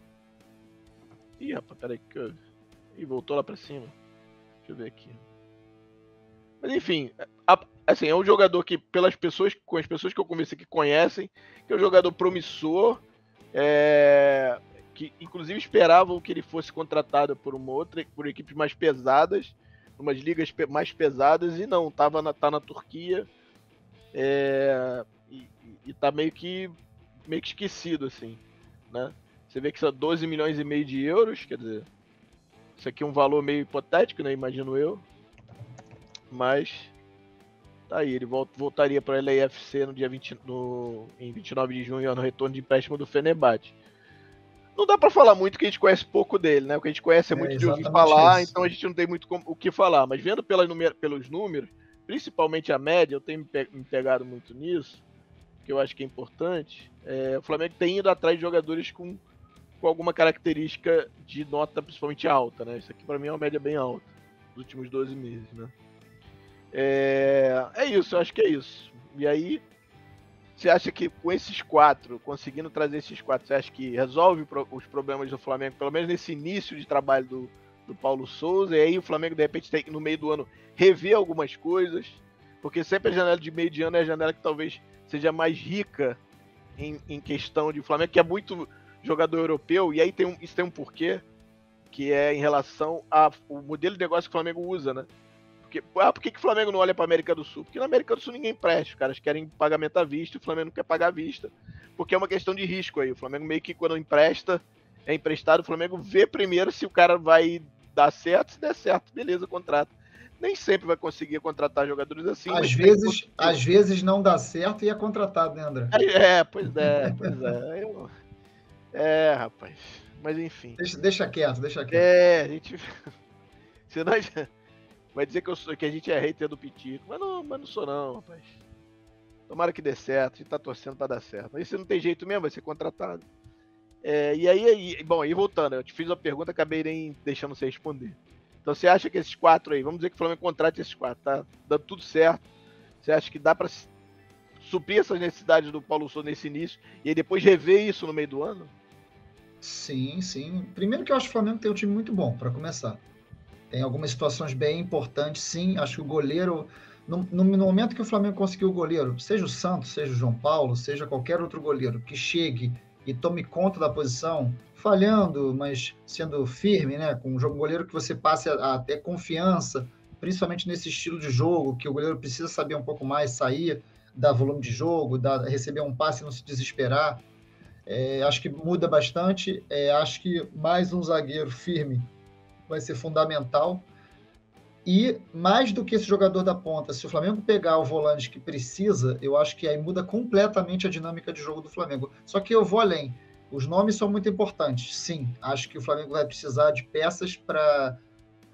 Ih, rapaz, peraí. Ih, voltou lá pra cima. Deixa eu ver aqui. Mas enfim, assim, é um jogador que, com as pessoas que eu conversei que conhecem, que é um jogador promissor, que inclusive esperavam que ele fosse contratado por equipes mais pesadas, umas ligas mais pesadas, e não, tá na Turquia, e tá meio que esquecido, assim, né? Você vê que são 12 milhões e meio de euros, quer dizer, isso aqui é um valor meio hipotético, né, imagino eu, mas tá aí, ele voltaria para a LAFC em 29 de junho, no retorno de empréstimo do Fenerbahçe. Não dá pra falar muito, que a gente conhece pouco dele, né? O que a gente conhece é muito de ouvir falar, então a gente não tem muito o que falar. Mas vendo pelos números, principalmente a média, eu tenho me pegado muito nisso, que eu acho que é importante. O Flamengo tem ido atrás de jogadores com com alguma característica de nota principalmente alta, né? Isso aqui para mim é uma média bem alta dos últimos 12 meses, né? É isso, eu acho que é isso. E aí, você acha que com esses 4, conseguindo trazer esses 4, você acha que resolve os problemas do Flamengo, pelo menos nesse início de trabalho do Paulo Souza, e aí o Flamengo de repente tem que no meio do ano rever algumas coisas, porque sempre a janela de meio de ano é a janela que talvez seja mais rica em questão de Flamengo, que é muito jogador europeu, e aí isso tem um porquê, que é em relação ao modelo de negócio que o Flamengo usa, né? Por que o Flamengo não olha para a América do Sul? Porque na América do Sul ninguém presta, os caras querem pagamento à vista, e o Flamengo não quer pagar à vista, porque é uma questão de risco aí. O Flamengo meio que quando empresta, é emprestado, o Flamengo vê primeiro se o cara vai dar certo, se der certo, beleza, contrata. Nem sempre vai conseguir contratar jogadores assim. Às vezes não dá certo e é contratado, né, André? Pois é. Rapaz. Mas enfim. Deixa quieto. A gente... Senão vai dizer que a gente é hater do Pitico. Mas não sou não, rapaz. Tomara que dê certo. A gente tá torcendo pra dar certo. Mas se não tem jeito mesmo, vai ser contratado. E aí, bom, aí voltando, eu te fiz uma pergunta, acabei nem deixando você responder. Então você acha que esses 4 aí, vamos dizer que o Flamengo contrate esses 4, tá dando tudo certo. Você acha que dá pra suprir essas necessidades do Paulo Souza nesse início e aí depois rever isso no meio do ano? Sim. Primeiro que eu acho que o Flamengo tem um time muito bom, para começar. Tem algumas situações bem importantes, sim. Acho que o goleiro, no momento que o Flamengo conseguiu o goleiro, seja o Santos, seja o João Paulo, seja qualquer outro goleiro que chegue e tome conta da posição, falhando, mas sendo firme, né? Com um goleiro que você passe a ter confiança, principalmente nesse estilo de jogo, que o goleiro precisa saber um pouco mais, sair, dar volume de jogo, receber um passe e não se desesperar. Acho que muda bastante. Acho que mais um zagueiro firme vai ser fundamental. E mais do que esse jogador da ponta, se o Flamengo pegar o volante que precisa, eu acho que aí muda completamente a dinâmica de jogo do Flamengo. Só que eu vou além. Os nomes são muito importantes. Sim, acho que o Flamengo vai precisar de peças para,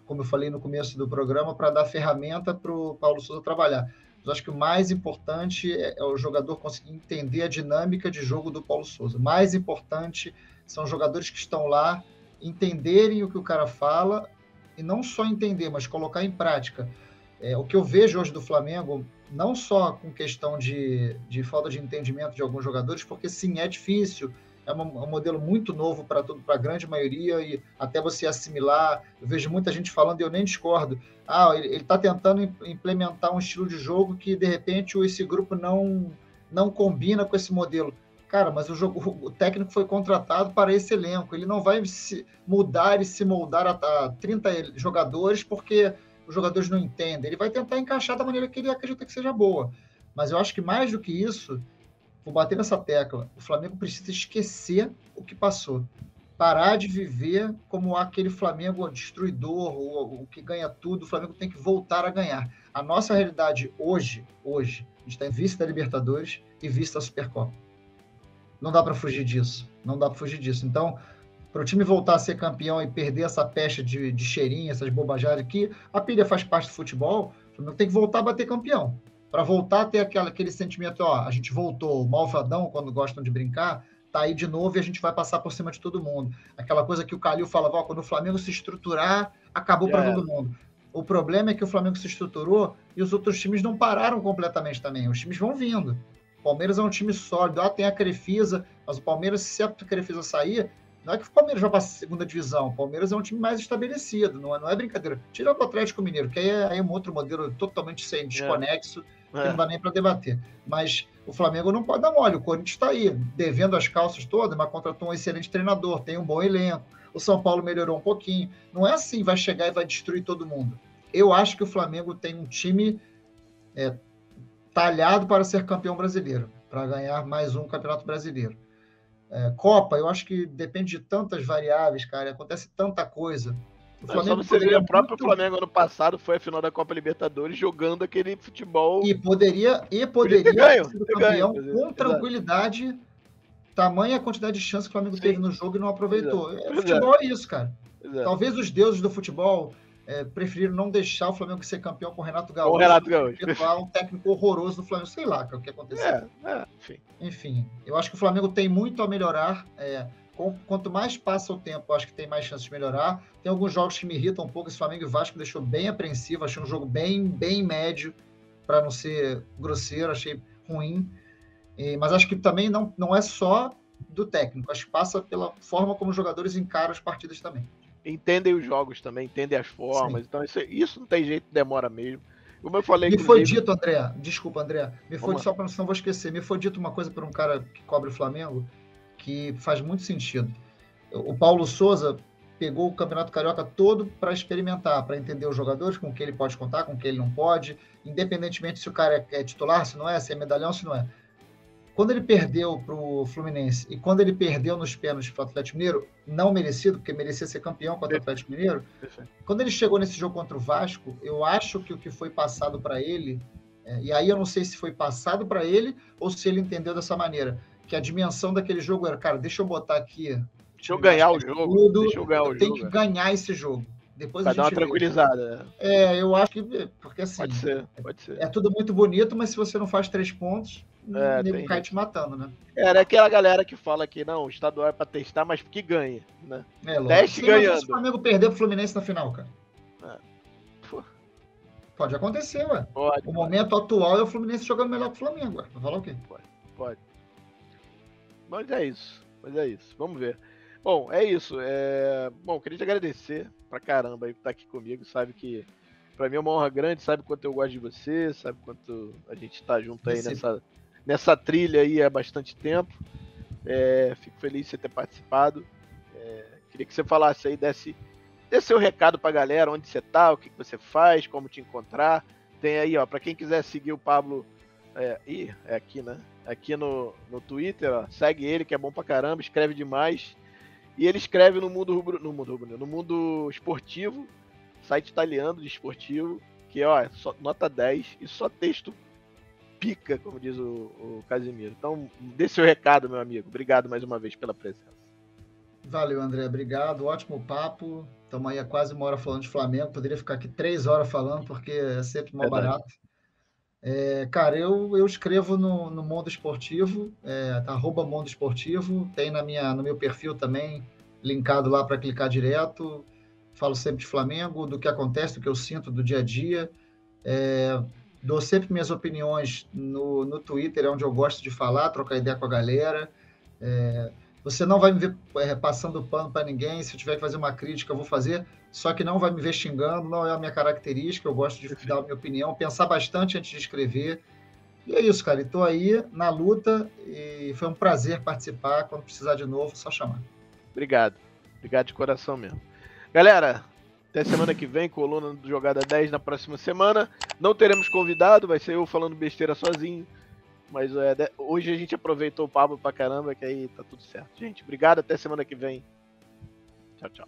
como eu falei no começo do programa, para dar ferramenta para o Paulo Souza trabalhar. Mas acho que o mais importante é o jogador conseguir entender a dinâmica de jogo do Paulo Souza. O mais importante são os jogadores que estão lá entenderem o que o cara fala, e não só entender, mas colocar em prática. O que eu vejo hoje do Flamengo, não só com questão de falta de entendimento de alguns jogadores, porque sim, é difícil, é um modelo muito novo para a grande maioria, e até você assimilar. Eu vejo muita gente falando, e eu nem discordo, ele está tentando implementar um estilo de jogo que, de repente, esse grupo não combina com esse modelo. Cara, mas o técnico foi contratado para esse elenco. Ele não vai se mudar e se moldar a 30 jogadores porque os jogadores não entendem. Ele vai tentar encaixar da maneira que ele acredita que seja boa. Mas eu acho que mais do que isso, vou bater nessa tecla, o Flamengo precisa esquecer o que passou. Parar de viver como aquele Flamengo destruidor, o que ganha tudo. O Flamengo tem que voltar a ganhar. A nossa realidade hoje, a gente está em vice da Libertadores e vice da Supercopa. Não dá para fugir disso. Então, para o time voltar a ser campeão e perder essa peste de cheirinho, essas bobagens aqui, a pilha faz parte do futebol, o Flamengo tem que voltar a bater campeão. Para voltar a ter aquele sentimento, a gente voltou, o malvadão, quando gostam de brincar, tá aí de novo e a gente vai passar por cima de todo mundo. Aquela coisa que o Calil falava, quando o Flamengo se estruturar, acabou para todo mundo. O problema é que o Flamengo se estruturou e os outros times não pararam completamente também. Os times vão vindo. O Palmeiras é um time sólido, tem a Crefisa, mas o Palmeiras, se a Crefisa sair, não é que o Palmeiras vai para a segunda divisão, o Palmeiras é um time mais estabelecido, não é brincadeira. Tira o Atlético Mineiro, que aí é um outro modelo totalmente sem desconexo, que não dá nem para debater. Mas o Flamengo não pode dar mole, o Corinthians está aí, devendo as calças todas, mas contratou um excelente treinador, tem um bom elenco, o São Paulo melhorou um pouquinho. Não é assim, vai chegar e vai destruir todo mundo. Eu acho que o Flamengo tem um time talhado para ser campeão brasileiro, para ganhar mais um campeonato brasileiro. Copa, eu acho que depende de tantas variáveis, cara, acontece tanta coisa. O Flamengo o próprio Flamengo ano passado foi a final da Copa Libertadores jogando aquele futebol. E poderia ser campeão com tranquilidade, tamanha a quantidade de chance que o Flamengo teve no jogo e não aproveitou. Futebol é isso, cara. Talvez os deuses do futebol preferiram não deixar o Flamengo ser campeão com o Renato Gaúcho. Um técnico horroroso do Flamengo. Sei lá o que aconteceu. Enfim. Enfim, eu acho que o Flamengo tem muito a melhorar. quanto mais passa o tempo, eu acho que tem mais chance de melhorar. Tem alguns jogos que me irritam um pouco. Esse Flamengo e Vasco me deixou bem apreensivo. Achei um jogo bem médio, para não ser grosseiro. Achei ruim. Mas acho que também não é só do técnico. Acho que passa pela forma como os jogadores encaram as partidas também. Entendem os jogos também, entendem as formas. Sim. Então isso não tem jeito, demora mesmo. Como eu falei, Me foi dito, André, desculpa, André, me foi só para não vou esquecer, me foi dito uma coisa por um cara que cobre o Flamengo que faz muito sentido. O Paulo Souza pegou o Campeonato Carioca todo para experimentar, para entender os jogadores, com quem ele pode contar, com quem ele não pode, independentemente se o cara é titular, se não é, se é medalhão, se não é. Quando ele perdeu para o Fluminense e quando ele perdeu nos pênaltis para o Atlético Mineiro, não merecido, porque merecia ser campeão contra o Atlético Mineiro, quando ele chegou nesse jogo contra o Vasco, eu acho que o que foi passado para ele, e aí eu não sei se foi passado para ele ou se ele entendeu dessa maneira, que a dimensão daquele jogo era, cara, deixa eu botar aqui... Deixa eu ganhar o jogo. Eu tenho que ganhar esse jogo. Depois pra dar uma tranquilizada. Eu acho que... Porque assim... Pode ser. É tudo muito bonito, mas se você não faz 3 pontos... o nego cai te matando, né? É aquela galera que fala que não, o estadual é pra testar, mas que ganha, né? Teste ganhando. Se o Flamengo perder pro Fluminense na final, cara. Pode acontecer, ué. O momento atual é o Fluminense jogando melhor que o Flamengo, ué. Vai falar o quê? Pode. Mas é isso. Vamos ver. Bom, é isso. Bom, queria te agradecer pra caramba aí por estar aqui comigo. Sabe que pra mim é uma honra grande, sabe quanto eu gosto de você, sabe quanto a gente tá junto aí nessa trilha aí há bastante tempo. Fico feliz de você ter participado. Queria que você falasse aí, desse seu recado pra galera, onde você tá, o que você faz, como te encontrar. Tem aí, ó, pra quem quiser seguir o Pablo, aqui, né? Aqui no Twitter, ó, segue ele, que é bom pra caramba, escreve demais. E ele escreve no Mundo Esportivo, site italiano de esportivo, que ó, só nota 10 e só texto pica, como diz o Casimiro. Então, dê seu recado, meu amigo. Obrigado mais uma vez pela presença. Valeu, André. Obrigado. Ótimo papo. Estamos aí há quase 1 hora falando de Flamengo. Poderia ficar aqui 3 horas falando, porque é sempre mal barato. Cara, eu escrevo no Mundo Esportivo, @Mundo Esportivo. Tem no meu perfil também, linkado lá para clicar direto. Falo sempre de Flamengo, do que acontece, do que eu sinto do dia a dia. Dou sempre minhas opiniões no Twitter, é onde eu gosto de falar, trocar ideia com a galera. Você não vai me ver passando pano para ninguém. Se eu tiver que fazer uma crítica, eu vou fazer. Só que não vai me ver xingando, não é a minha característica. Eu gosto de dar a minha opinião, pensar bastante antes de escrever. E é isso, cara. Estou aí na luta e foi um prazer participar. Quando precisar de novo, é só chamar. Obrigado de coração mesmo. Galera, até semana que vem, coluna do Jogada 10 na próxima semana. Não teremos convidado, vai ser eu falando besteira sozinho. Mas hoje a gente aproveitou o Pablo pra caramba, que aí tá tudo certo. Gente, obrigado, até semana que vem. Tchau, tchau.